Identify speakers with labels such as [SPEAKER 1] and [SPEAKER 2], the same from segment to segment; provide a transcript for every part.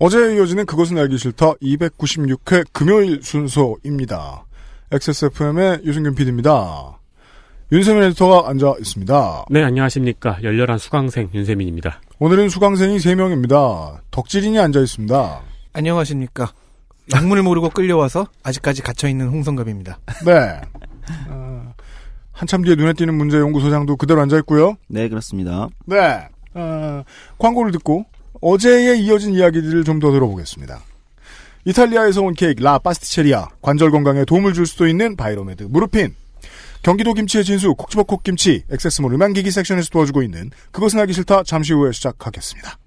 [SPEAKER 1] 어제에 이어지는 그것은 알기 싫다 296회 금요일 순서입니다. XSFM의 유승균 PD입니다. 윤세민 에디터가 앉아 있습니다.
[SPEAKER 2] 네, 안녕하십니까. 열렬한 수강생 윤세민입니다.
[SPEAKER 1] 오늘은 수강생이 3명입니다. 덕질인이 앉아 있습니다.
[SPEAKER 3] 안녕하십니까. 영문을 모르고 끌려와서 아직까지 갇혀있는 홍성갑입니다.
[SPEAKER 1] 네. 한참 뒤에 눈에 띄는 문제연구소장도 그대로 앉아 있고요.
[SPEAKER 4] 네, 그렇습니다.
[SPEAKER 1] 네. 광고를 듣고 어제에 이어진 이야기들을 좀 더 들어보겠습니다. 이탈리아에서 온 케이크 라 파스티체리아, 관절 건강에 도움을 줄 수도 있는 바이로메드 무르핀, 경기도 김치의 진수 콕지버 콕김치, 액세스몰 음향기기 섹션에서 도와주고 있는 그것은 알기 싫다 잠시 후에 시작하겠습니다.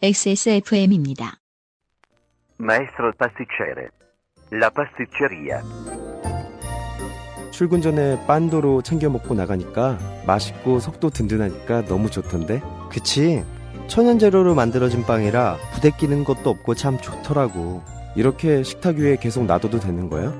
[SPEAKER 5] XSFM입니다.
[SPEAKER 6] Maestro pasticcere, la pasticceria.
[SPEAKER 7] 출근 전에 빤도로 챙겨 먹고 나가니까 맛있고 속도 든든하니까 너무 좋던데?
[SPEAKER 8] 그치? 천연 재료로 만들어진 빵이라 부대끼는 것도 없고 참 좋더라고.
[SPEAKER 7] 이렇게 식탁 위에 계속 놔둬도 되는 거야?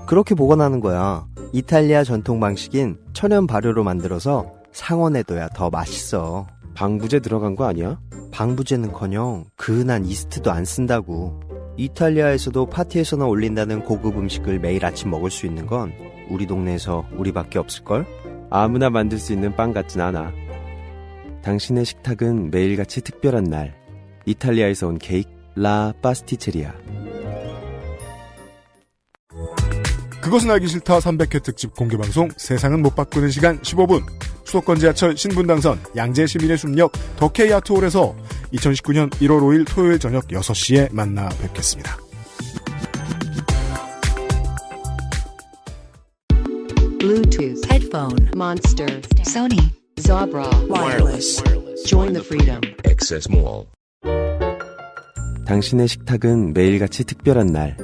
[SPEAKER 8] 그렇게 보관하는 거야. 이탈리아 전통 방식인 천연 발효로 만들어서 상온에둬야 더 맛있어.
[SPEAKER 7] 방부제 들어간 거 아니야?
[SPEAKER 8] 방부제는커녕 그은한 이스트도 안 쓴다고. 이탈리아에서도 파티에서나 올린다는 고급 음식을 매일 아침 먹을 수 있는 건 우리 동네에서 우리밖에 없을걸?
[SPEAKER 7] 아무나 만들 수 있는 빵 같진 않아. 당신의 식탁은 매일같이 특별한 날. 이탈리아에서 온 케이크 라 파스티체리아.
[SPEAKER 1] 그것은 알기 싫다 300회 특집 공개방송 세상은 못 바꾸는 시간 15분. 수도권 지하철 신분당선 양재 시민의 숲역 더케이 아트홀에서 2019년 1월 5일 토요일 저녁 6시에 만나 뵙겠습니다.
[SPEAKER 9] Bluetooth, headphone, Monster, Sony, Zabra, wireless. Join the freedom.
[SPEAKER 10] Access Mall.
[SPEAKER 7] 당신의 식탁은 매일같이 특별한 날.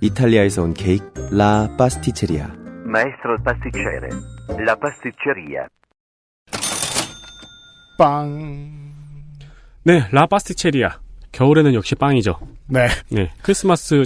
[SPEAKER 7] 이탈리아에서 온 케이크 라 파스티체리아.
[SPEAKER 6] Maestro pasticcere, la pasticceria.
[SPEAKER 1] 빵.
[SPEAKER 2] 네, 라 파스티체리아. 겨울에는 역시 빵이죠.
[SPEAKER 1] 네.
[SPEAKER 2] 네,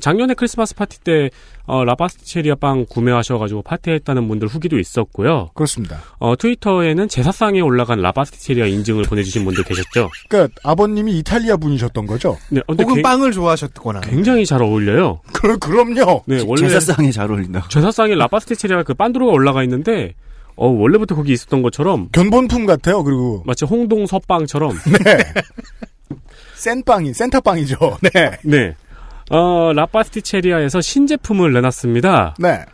[SPEAKER 2] 작년에 크리스마스 파티 때 라 파스티체리아 빵 구매하셔가지고 파티했다는 분들 후기도 있었고요.
[SPEAKER 1] 그렇습니다.
[SPEAKER 2] 트위터에는 제사상에 올라간 라 파스티체리아 인증을 보내주신 분들 계셨죠.
[SPEAKER 1] 그러니까 아버님이 이탈리아 분이셨던 거죠?
[SPEAKER 2] 네,
[SPEAKER 3] 혹은 빵을 좋아하셨거나.
[SPEAKER 2] 굉장히 잘 어울려요.
[SPEAKER 1] 그럼요.
[SPEAKER 2] 네, 원래
[SPEAKER 4] 제사상에 잘 어울린다.
[SPEAKER 2] 제사상에 라 파스티체리아 그 빤도로가 올라가 있는데 원래부터 거기 있었던 것처럼
[SPEAKER 1] 견본품 같아요. 그리고
[SPEAKER 2] 마치 홍동 서빵처럼.
[SPEAKER 1] 네. 센터빵이죠. 네.
[SPEAKER 2] 네. 라 파스티체리아에서 신제품을 내놨습니다.
[SPEAKER 1] 네.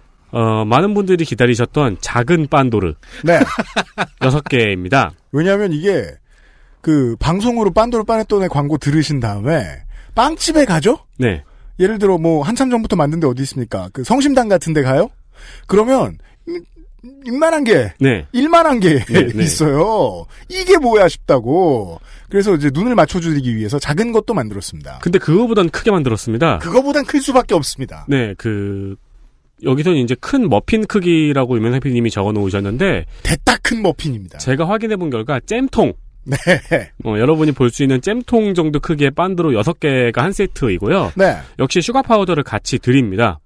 [SPEAKER 2] 많은 분들이 기다리셨던 작은 빤도르.
[SPEAKER 1] 네.
[SPEAKER 2] 6개입니다.
[SPEAKER 1] 왜냐하면 이게 방송으로 빤도르 빠네톤의 광고 들으신 다음에 빵집에 가죠?
[SPEAKER 2] 네.
[SPEAKER 1] 예를 들어 한참 전부터 만든 데 어디 있습니까? 성심당 같은 데 가요? 그러면 이만한 게,
[SPEAKER 2] 네.
[SPEAKER 1] 일만한 게
[SPEAKER 2] 네.
[SPEAKER 1] 있어요. 이게 뭐야 싶다고. 그래서 이제 눈을 맞춰주기 위해서 작은 것도 만들었습니다.
[SPEAKER 2] 근데 그거보단 크게 만들었습니다.
[SPEAKER 1] 그거보단 클 수밖에 없습니다.
[SPEAKER 2] 네, 여기서는 이제 큰 머핀 크기라고 유명상 PD님이 적어 놓으셨는데.
[SPEAKER 1] 대따 큰 머핀입니다.
[SPEAKER 2] 제가 확인해 본 결과 잼통.
[SPEAKER 1] 네.
[SPEAKER 2] 여러분이 볼 수 있는 잼통 정도 크기의 빤도로 6개가 한 세트이고요.
[SPEAKER 1] 네.
[SPEAKER 2] 역시 슈가 파우더를 같이 드립니다.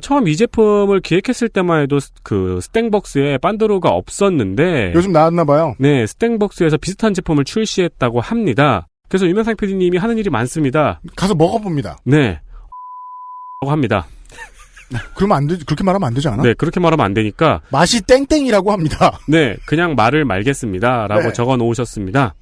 [SPEAKER 2] 처음 이 제품을 기획했을 때만 해도 스탱벅스에 빤도로가 없었는데.
[SPEAKER 1] 요즘 나왔나봐요.
[SPEAKER 2] 네, 스탱벅스에서 비슷한 제품을 출시했다고 합니다. 그래서 유명상 PD님이 하는 일이 많습니다.
[SPEAKER 1] 가서 먹어봅니다.
[SPEAKER 2] 네. 라고 합니다.
[SPEAKER 1] 그러면 안 되지, 그렇게 말하면 안 되지 않아?
[SPEAKER 2] 네, 그렇게 말하면 안 되니까.
[SPEAKER 1] 맛이 땡땡이라고 합니다.
[SPEAKER 2] 네, 그냥 말을 말겠습니다. 라고
[SPEAKER 1] 네.
[SPEAKER 2] 적어 놓으셨습니다.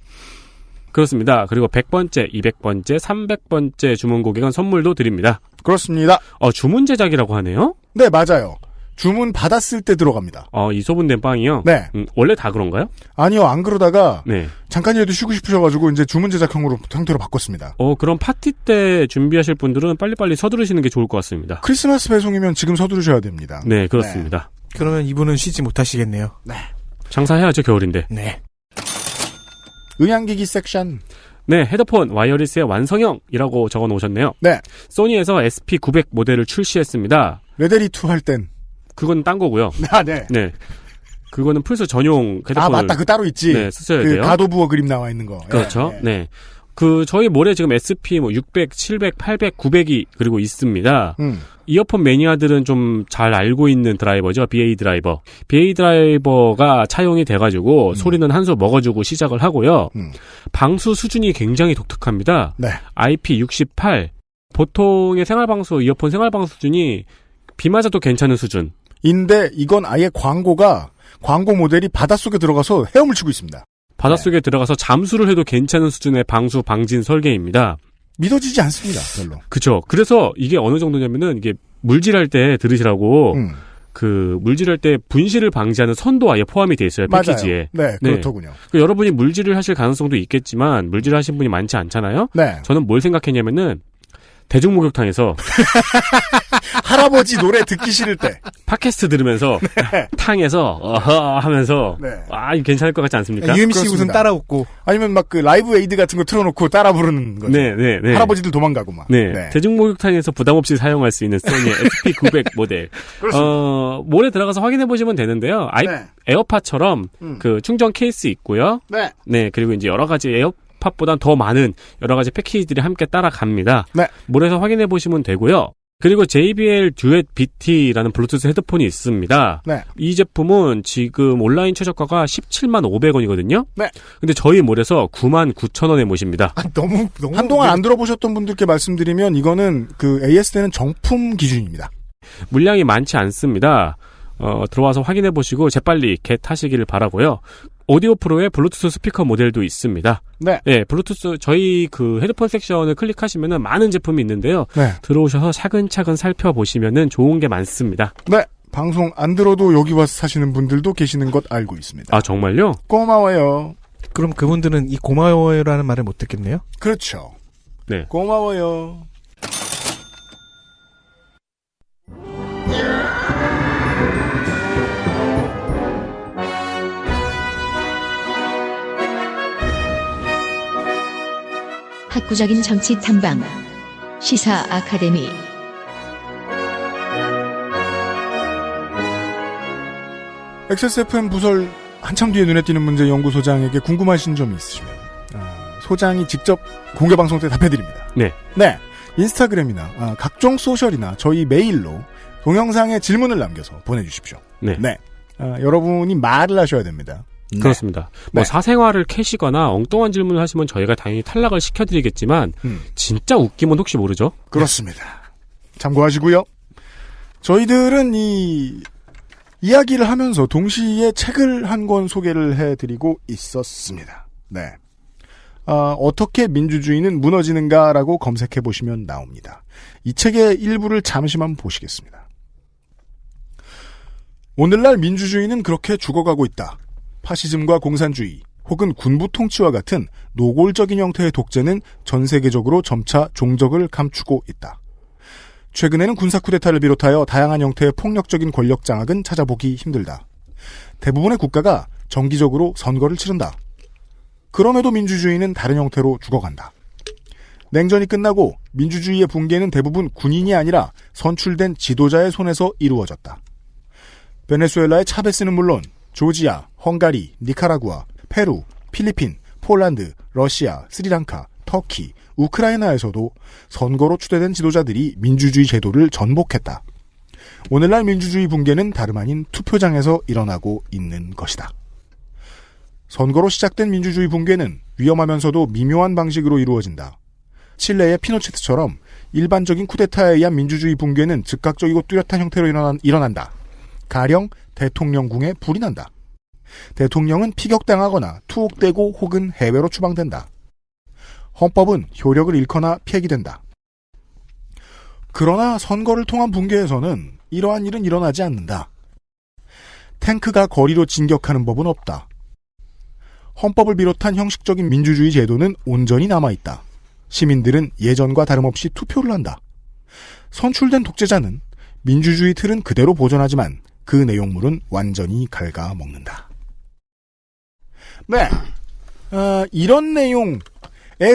[SPEAKER 2] 그렇습니다. 그리고 100번째, 200번째, 300번째 주문 고객은 선물도 드립니다.
[SPEAKER 1] 그렇습니다.
[SPEAKER 2] 주문 제작이라고 하네요?
[SPEAKER 1] 네, 맞아요. 주문 받았을 때 들어갑니다.
[SPEAKER 2] 이 소분된 빵이요?
[SPEAKER 1] 네.
[SPEAKER 2] 원래 다 그런가요?
[SPEAKER 1] 아니요, 안 그러다가.
[SPEAKER 2] 네.
[SPEAKER 1] 잠깐이라도 쉬고 싶으셔가지고 이제 주문 제작 형태로 바꿨습니다.
[SPEAKER 2] 그럼 파티 때 준비하실 분들은 빨리빨리 서두르시는 게 좋을 것 같습니다.
[SPEAKER 1] 크리스마스 배송이면 지금 서두르셔야 됩니다.
[SPEAKER 2] 네, 그렇습니다.
[SPEAKER 3] 네. 그러면 이분은 쉬지 못하시겠네요.
[SPEAKER 1] 네.
[SPEAKER 2] 장사해야죠, 겨울인데.
[SPEAKER 3] 네.
[SPEAKER 1] 음향기기 섹션.
[SPEAKER 2] 네, 헤드폰 와이어리스의 완성형이라고 적어 놓으셨네요.
[SPEAKER 1] 네.
[SPEAKER 2] 소니에서 SP900 모델을 출시했습니다.
[SPEAKER 1] 레데리2 할 땐.
[SPEAKER 2] 그건 딴 거고요.
[SPEAKER 1] 아, 네.
[SPEAKER 2] 네. 그거는 플스 전용 헤드폰을.
[SPEAKER 1] 맞다. 따로 있지.
[SPEAKER 2] 네, 쓰셔야 돼요.
[SPEAKER 1] 가도부어 그림 나와 있는 거.
[SPEAKER 2] 그렇죠.
[SPEAKER 1] 네.
[SPEAKER 2] 네. 저희 몰에 지금 SP 600, 700, 800, 900이 그리고 있습니다. 이어폰 매니아들은 좀 잘 알고 있는 드라이버죠. BA 드라이버. BA 드라이버가 차용이 돼가지고 소리는 한 수 먹어주고 시작을 하고요. 방수 수준이 굉장히 독특합니다.
[SPEAKER 1] 네.
[SPEAKER 2] IP68. 보통의 생활방수, 이어폰 생활방수 수준이 비 맞아도 괜찮은 수준.
[SPEAKER 1] 인데 이건 아예 광고 모델이 바닷속에 들어가서 헤엄을 치고 있습니다.
[SPEAKER 2] 바닷속에 들어가서 잠수를 해도 괜찮은 수준의 방수 방진 설계입니다.
[SPEAKER 1] 믿어지지 않습니다. 별로.
[SPEAKER 2] 그쵸. 그래서 이게 어느 정도냐면은 이게 물질할 때 들으시라고 물질할 때 분실을 방지하는 선도 아예 포함이 돼 있어요. 패키지에.
[SPEAKER 1] 맞아요. 네, 그렇더군요.
[SPEAKER 2] 여러분이 물질을 하실 가능성도 있겠지만 물질을 하신 분이 많지 않잖아요.
[SPEAKER 1] 네.
[SPEAKER 2] 저는 뭘 생각했냐면은 대중목욕탕에서
[SPEAKER 1] 할아버지 노래 듣기 싫을 때
[SPEAKER 2] 팟캐스트 들으면서 탕에서 어허 하면서 이거 괜찮을 것 같지 않습니까?
[SPEAKER 3] UMC
[SPEAKER 1] 그렇습니다.
[SPEAKER 3] 웃음 따라 웃고.
[SPEAKER 1] 아니면 막 그 라이브 에이드 같은 거 틀어놓고 따라 부르는 거죠.
[SPEAKER 2] 네.
[SPEAKER 1] 할아버지들 도망가고 막.
[SPEAKER 2] 네. 대중목욕탕에서 부담 없이 사용할 수 있는 소니의 SP900 모델. 몰에 들어가서 확인해 보시면 되는데요. 에어팟처럼 그 충전 케이스 있고요. 네. 그리고 이제 여러 가지 팟보단 더 많은 여러 가지 패키지들이 함께 따라갑니다. 네. 몰에서 확인해 보시면 되고요. 그리고 JBL 듀엣 BT라는 블루투스 헤드폰이 있습니다. 네. 이 제품은 지금 온라인 최저가가 175,000원이거든요. 네. 근데 저희 몰에서 99,000원에 모십니다.
[SPEAKER 1] 너무 한동안 안 들어보셨던 분들께 말씀드리면 이거는 그 AS대는 정품 기준입니다.
[SPEAKER 2] 물량이 많지 않습니다. 들어와서 확인해 보시고 재빨리 겟하시기를 바라고요. 오디오 프로의 블루투스 스피커 모델도 있습니다. 네. 네, 블루투스 저희 그 헤드폰 섹션을 클릭하시면은 많은 제품이 있는데요. 네. 들어오셔서 차근차근 살펴보시면은 좋은 게 많습니다.
[SPEAKER 1] 네. 방송 안 들어도 여기 와서 사시는 분들도 계시는 것 알고 있습니다.
[SPEAKER 2] 아, 정말요?
[SPEAKER 1] 고마워요.
[SPEAKER 3] 그럼 그분들은 이 고마워요라는 말을 못 듣겠네요?
[SPEAKER 1] 그렇죠.
[SPEAKER 2] 네.
[SPEAKER 1] 고마워요.
[SPEAKER 9] 학구적인 정치 탐방 시사 아카데미
[SPEAKER 1] XSFM 부설 한참 뒤에 눈에 띄는 문제 연구소장에게 궁금하신 점이 있으시면 소장이 직접 공개 방송 때 답해드립니다.
[SPEAKER 2] 네.
[SPEAKER 1] 네. 인스타그램이나 각종 소셜이나 저희 메일로 동영상에 질문을 남겨서 보내주십시오.
[SPEAKER 2] 네.
[SPEAKER 1] 네. 여러분이 말을 하셔야 됩니다. 네.
[SPEAKER 2] 그렇습니다. 뭐 사생활을 캐시거나 엉뚱한 질문을 하시면 저희가 당연히 탈락을 시켜드리겠지만 진짜 웃기면 혹시 모르죠?
[SPEAKER 1] 그렇습니다. 참고하시고요. 저희들은 이야기를 하면서 동시에 책을 한 권 소개를 해드리고 있었습니다. 네. 어떻게 민주주의는 무너지는가라고 검색해보시면 나옵니다. 이 책의 일부를 잠시만 보시겠습니다. 오늘날 민주주의는 그렇게 죽어가고 있다. 파시즘과 공산주의 혹은 군부 통치와 같은 노골적인 형태의 독재는 전 세계적으로 점차 종적을 감추고 있다. 최근에는 군사 쿠데타를 비롯하여 다양한 형태의 폭력적인 권력 장악은 찾아보기 힘들다. 대부분의 국가가 정기적으로 선거를 치른다. 그럼에도 민주주의는 다른 형태로 죽어간다. 냉전이 끝나고 민주주의의 붕괴는 대부분 군인이 아니라 선출된 지도자의 손에서 이루어졌다. 베네수엘라의 차베스는 물론 조지아, 헝가리, 니카라구아, 페루, 필리핀, 폴란드, 러시아, 스리랑카, 터키, 우크라이나에서도 선거로 추대된 지도자들이 민주주의 제도를 전복했다. 오늘날 민주주의 붕괴는 다름 아닌 투표장에서 일어나고 있는 것이다. 선거로 시작된 민주주의 붕괴는 위험하면서도 미묘한 방식으로 이루어진다. 칠레의 피노체트처럼 일반적인 쿠데타에 의한 민주주의 붕괴는 즉각적이고 뚜렷한 형태로 일어난다. 가령 대통령궁에 불이 난다. 대통령은 피격당하거나 투옥되고 혹은 해외로 추방된다. 헌법은 효력을 잃거나 폐기된다. 그러나 선거를 통한 붕괴에서는 이러한 일은 일어나지 않는다. 탱크가 거리로 진격하는 법은 없다. 헌법을 비롯한 형식적인 민주주의 제도는 온전히 남아있다. 시민들은 예전과 다름없이 투표를 한다. 선출된 독재자는 민주주의 틀은 그대로 보존하지만 그 내용물은 완전히 갉아먹는다. 네, 이런 내용에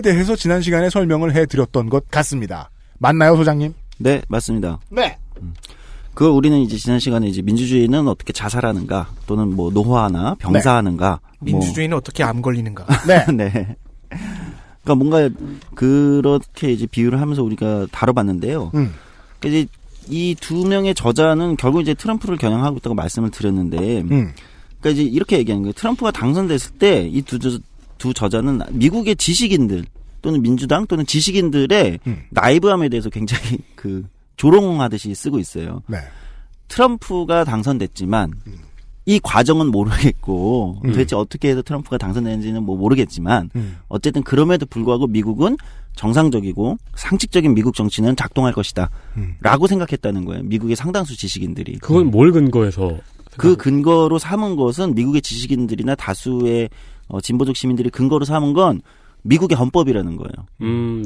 [SPEAKER 1] 대해서 지난 시간에 설명을 해드렸던 것 같습니다. 맞나요, 소장님?
[SPEAKER 4] 네, 맞습니다.
[SPEAKER 1] 네.
[SPEAKER 4] 그걸 우리는 이제 지난 시간에 이제 민주주의는 어떻게 자살하는가 또는 뭐 노화나 병사하는가.
[SPEAKER 3] 민주주의는 어떻게 암 걸리는가.
[SPEAKER 1] 네.
[SPEAKER 4] 네. 그러니까 뭔가 그렇게 이제 비유를 하면서 우리가 다뤄봤는데요. 그러니까 이제 이 두 명의 저자는 결국 이제 트럼프를 겨냥하고 있다고 말씀을 드렸는데, 그러니까 이제 이렇게 얘기하는 거예요. 트럼프가 당선됐을 때 이 두 저자는 미국의 지식인들 또는 민주당 또는 지식인들의 나이브함에 대해서 굉장히 조롱하듯이 쓰고 있어요.
[SPEAKER 1] 네.
[SPEAKER 4] 트럼프가 당선됐지만 이 과정은 모르겠고 도대체 어떻게 해서 트럼프가 당선되는지는 뭐 모르겠지만 어쨌든 그럼에도 불구하고 미국은 정상적이고 상식적인 미국 정치는 작동할 것이다 라고 생각했다는 거예요. 미국의 상당수 지식인들이.
[SPEAKER 2] 그건 뭘 근거해서?
[SPEAKER 4] 그 근거로 삼은 것은 미국의 지식인들이나 다수의 진보적 시민들이 근거로 삼은 건 미국의 헌법이라는 거예요.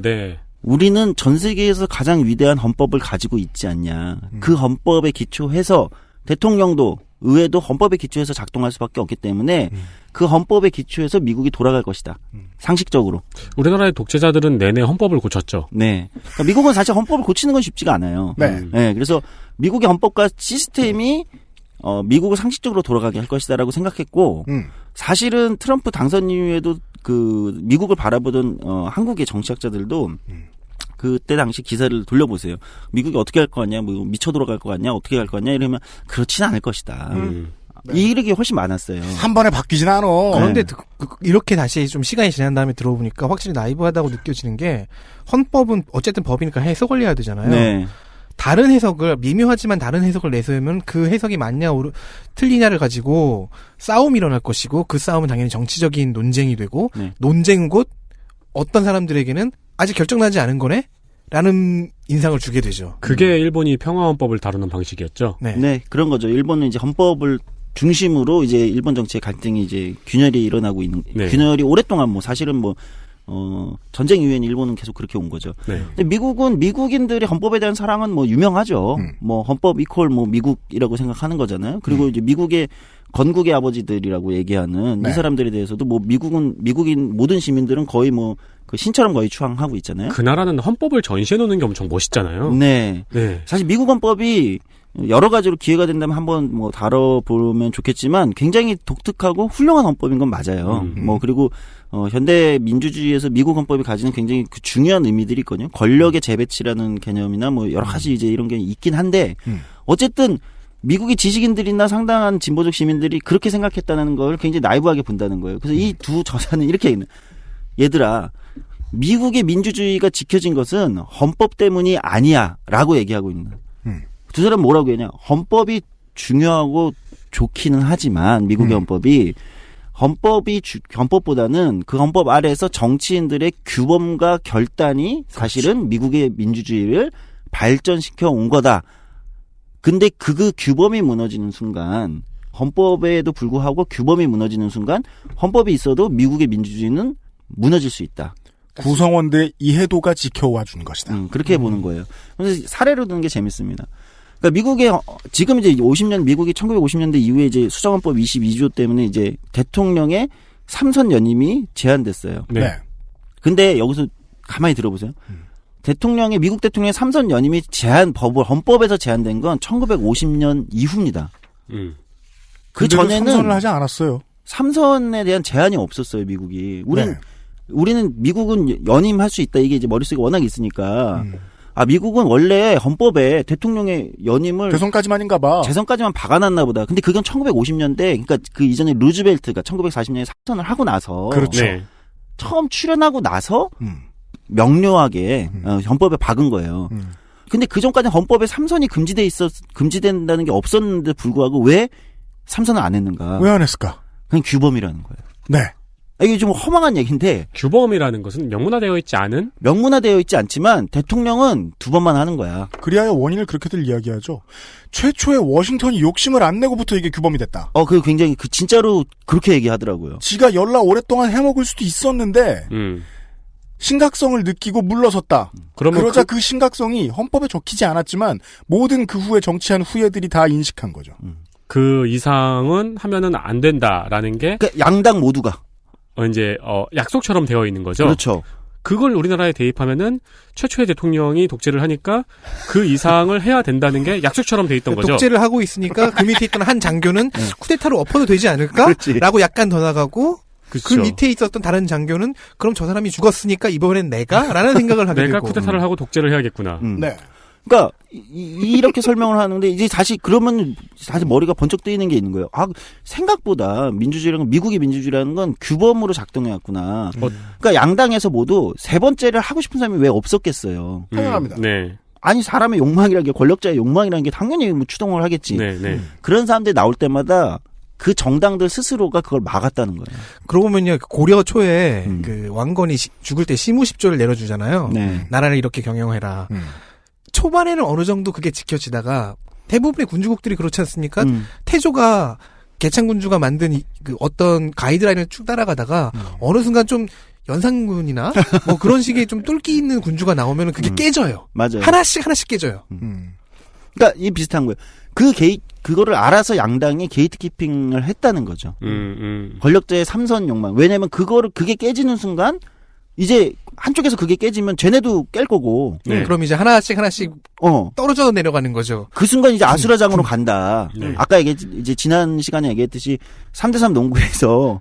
[SPEAKER 2] 네.
[SPEAKER 4] 우리는 전 세계에서 가장 위대한 헌법을 가지고 있지 않냐. 그 헌법에 기초해서 대통령도 의회도 헌법에 기초해서 작동할 수밖에 없기 때문에 그 헌법에 기초해서 미국이 돌아갈 것이다. 상식적으로.
[SPEAKER 2] 우리나라의 독재자들은 내내 헌법을 고쳤죠.
[SPEAKER 4] 네. 그러니까 미국은 사실 헌법을 고치는 건 쉽지가 않아요.
[SPEAKER 1] 네.
[SPEAKER 4] 네. 그래서 미국의 헌법과 시스템이 미국을 상식적으로 돌아가게 할 것이다라고 생각했고 사실은 트럼프 당선 이후에도 미국을 바라보던 한국의 정치학자들도 그때 당시 기사를 돌려보세요. 미국이 어떻게 할 거 같냐, 뭐 미쳐 돌아갈 거 같냐, 어떻게 할 거 같냐 이러면 그렇지는 않을 것이다. 이 일이 훨씬 많았어요.
[SPEAKER 1] 한 번에 바뀌진 않아.
[SPEAKER 3] 그런데 이렇게 다시 좀 시간이 지난 다음에 들어보니까 확실히 나이브하다고 느껴지는 게 헌법은 어쨌든 법이니까 해석을 해야 되잖아요.
[SPEAKER 4] 네.
[SPEAKER 3] 다른 해석을 미묘하지만 다른 해석을 내세우면 그 해석이 맞냐 틀리냐를 가지고 싸움이 일어날 것이고 그 싸움은 당연히 정치적인 논쟁이 되고
[SPEAKER 4] 네.
[SPEAKER 3] 논쟁 곧 어떤 사람들에게는 아직 결정나지 않은 거네? 라는 인상을 주게 되죠.
[SPEAKER 2] 그게 일본이 평화헌법을 다루는 방식이었죠.
[SPEAKER 3] 네.
[SPEAKER 4] 네, 그런 거죠. 일본은 이제 헌법을 중심으로 이제 일본 정치의 갈등이 이제 균열이 일어나고 있는,
[SPEAKER 2] 네.
[SPEAKER 4] 균열이 오랫동안 사실은 전쟁 이후에는 일본은 계속 그렇게 온 거죠.
[SPEAKER 2] 네.
[SPEAKER 4] 근데 미국은 미국인들의 헌법에 대한 사랑은 유명하죠. 헌법 이퀄 미국이라고 생각하는 거잖아요. 그리고 이제 미국의 건국의 아버지들이라고 얘기하는
[SPEAKER 1] 네.
[SPEAKER 4] 이 사람들에 대해서도 미국인 모든 시민들은 거의 그 신처럼 거의 추앙하고 있잖아요.
[SPEAKER 2] 그 나라는 헌법을 전시해 놓는 게 엄청 멋있잖아요.
[SPEAKER 4] 네.
[SPEAKER 2] 네.
[SPEAKER 4] 사실 미국 헌법이 여러 가지로 기회가 된다면 한번 다뤄보면 좋겠지만 굉장히 독특하고 훌륭한 헌법인 건 맞아요. 그리고 현대 민주주의에서 미국 헌법이 가지는 굉장히 중요한 의미들이 있거든요. 권력의 재배치라는 개념이나 여러 가지 이제 이런 게 있긴 한데 어쨌든 미국의 지식인들이나 상당한 진보적 시민들이 그렇게 생각했다는 걸 굉장히 나이브하게 본다는 거예요. 그래서 이 두 저자는 이렇게 있는 얘들아 미국의 민주주의가 지켜진 것은 헌법 때문이 아니야라고 얘기하고 있는. 두 사람 뭐라고 했냐? 헌법이 중요하고 좋기는 하지만 미국의 헌법보다는 그 헌법 아래에서 정치인들의 규범과 결단이 사실은 미국의 민주주의를 발전시켜 온 거다. 근데 그 규범이 무너지는 순간 헌법에도 불구하고 규범이 무너지는 순간 헌법이 있어도 미국의 민주주의는 무너질 수 있다.
[SPEAKER 1] 구성원들의 이해도가 지켜와 준 것이다.
[SPEAKER 4] 그렇게 보는 거예요. 그래서 사례로 드는 게 재밌습니다. 그러니까 지금 이제 1950년대 이후에 이제 수정헌법 22조 때문에 이제 대통령의 3선 연임이 제한됐어요.
[SPEAKER 2] 네.
[SPEAKER 4] 근데 여기서 가만히 들어보세요. 미국 대통령의 3선 연임이 헌법에서 제한된 건 1950년 이후입니다. 그 전에는
[SPEAKER 1] 3선을 하지 않았어요.
[SPEAKER 4] 3선에 대한 제한이 없었어요, 미국이. 우리는 미국은 연임할 수 있다. 이게 이제 머릿속에 워낙 있으니까. 미국은 원래 헌법에 대통령의 연임을
[SPEAKER 1] 대선까지만인가 봐.
[SPEAKER 4] 재선까지만 박아놨나 보다. 근데 그건 1950년대, 그러니까 그 이전에 루즈벨트가 1940년에 사선을 하고 나서.
[SPEAKER 1] 그렇죠.
[SPEAKER 2] 네.
[SPEAKER 4] 처음 출연하고 나서 명료하게 헌법에 박은 거예요. 근데 그 전까지는 헌법에 3선이 금지된다는 게 없었는데 불구하고 왜 3선을 안 했는가?
[SPEAKER 1] 왜 안 했을까?
[SPEAKER 4] 그냥 규범이라는 거예요.
[SPEAKER 1] 네.
[SPEAKER 4] 이게 좀 허망한 얘기인데
[SPEAKER 2] 규범이라는 것은 명문화되어 있지 않은?
[SPEAKER 4] 명문화되어 있지 않지만 대통령은 2번만 하는 거야.
[SPEAKER 1] 그리하여 원인을 그렇게들 이야기하죠. 최초에 워싱턴이 욕심을 안 내고부터 이게 규범이 됐다.
[SPEAKER 4] 그 굉장히 진짜로 그렇게 얘기하더라고요.
[SPEAKER 1] 지가 연락 오랫동안 해먹을 수도 있었는데 심각성을 느끼고 물러섰다. 그러자 그 심각성이 헌법에 적히지 않았지만 모든 그 후에 정치한 후예들이 다 인식한 거죠.
[SPEAKER 2] 그 이상은 하면은 안 된다라는 게
[SPEAKER 4] 그러니까 양당 모두가
[SPEAKER 2] 약속처럼 되어 있는 거죠.
[SPEAKER 4] 그렇죠.
[SPEAKER 2] 그걸 우리나라에 대입하면은 최초의 대통령이 독재를 하니까 그 이상을 해야 된다는 게 약속처럼 돼 있던 거죠.
[SPEAKER 3] 독재를 하고 있으니까 그 밑에 있던 한 장교는 쿠데타로 엎어도 되지 않을까?
[SPEAKER 4] 그렇지.
[SPEAKER 3] 라고 약간 더 나가고
[SPEAKER 2] 그쵸.
[SPEAKER 3] 그 밑에 있었던 다른 장교는 그럼 저 사람이 죽었으니까 이번엔 내가? 라는 생각을 하게
[SPEAKER 2] 내가
[SPEAKER 3] 되고.
[SPEAKER 2] 쿠데타를 하고 독재를 해야겠구나.
[SPEAKER 1] 네.
[SPEAKER 4] 그러니까 이렇게 설명을 하는데 이제 다시 그러면 다시 머리가 번쩍 뜨이는 게 있는 거예요. 아, 생각보다 민주주의라는 건, 미국의 민주주의라는 건 규범으로 작동해 왔구나. 그러니까 양당에서 모두 세 번째를 하고 싶은 사람이 왜 없었겠어요.
[SPEAKER 1] 당연합니다.
[SPEAKER 2] 네.
[SPEAKER 4] 아니, 사람의 욕망이라는 게, 권력자의 욕망이라는 게 당연히 뭐 추동을 하겠지.
[SPEAKER 2] 네, 네.
[SPEAKER 4] 그런 사람들이 나올 때마다 그 정당들 스스로가 그걸 막았다는 거예요.
[SPEAKER 3] 그러고 보면요, 고려 초에 그 왕건이 죽을 때 시무십조를 내려주잖아요.
[SPEAKER 4] 네.
[SPEAKER 3] 나라를 이렇게 경영해라. 초반에는 어느 정도 그게 지켜지다가 대부분의 군주국들이 그렇지 않습니까? 태조가 개창군주가 만든 그 어떤 가이드라인을 쭉 따라가다가 어느 순간 좀 연산군이나 뭐 그런 식의 좀 똘끼 있는 군주가 나오면 그게 깨져요.
[SPEAKER 4] 맞아요.
[SPEAKER 3] 하나씩 깨져요.
[SPEAKER 4] 그러니까 이 비슷한 거예요. 그거를 알아서 양당이 게이트키핑을 했다는 거죠. 권력자의 삼선 욕망. 왜냐면 그게 깨지는 순간 이제 한쪽에서 그게 깨지면 쟤네도 깰 거고.
[SPEAKER 2] 네.
[SPEAKER 3] 그럼 이제 하나씩 떨어져 내려가는 거죠.
[SPEAKER 4] 그 순간 이제 아수라장으로 간다.
[SPEAKER 2] 네.
[SPEAKER 4] 아까 이제 지난 시간에 얘기했듯이 3대3 농구에서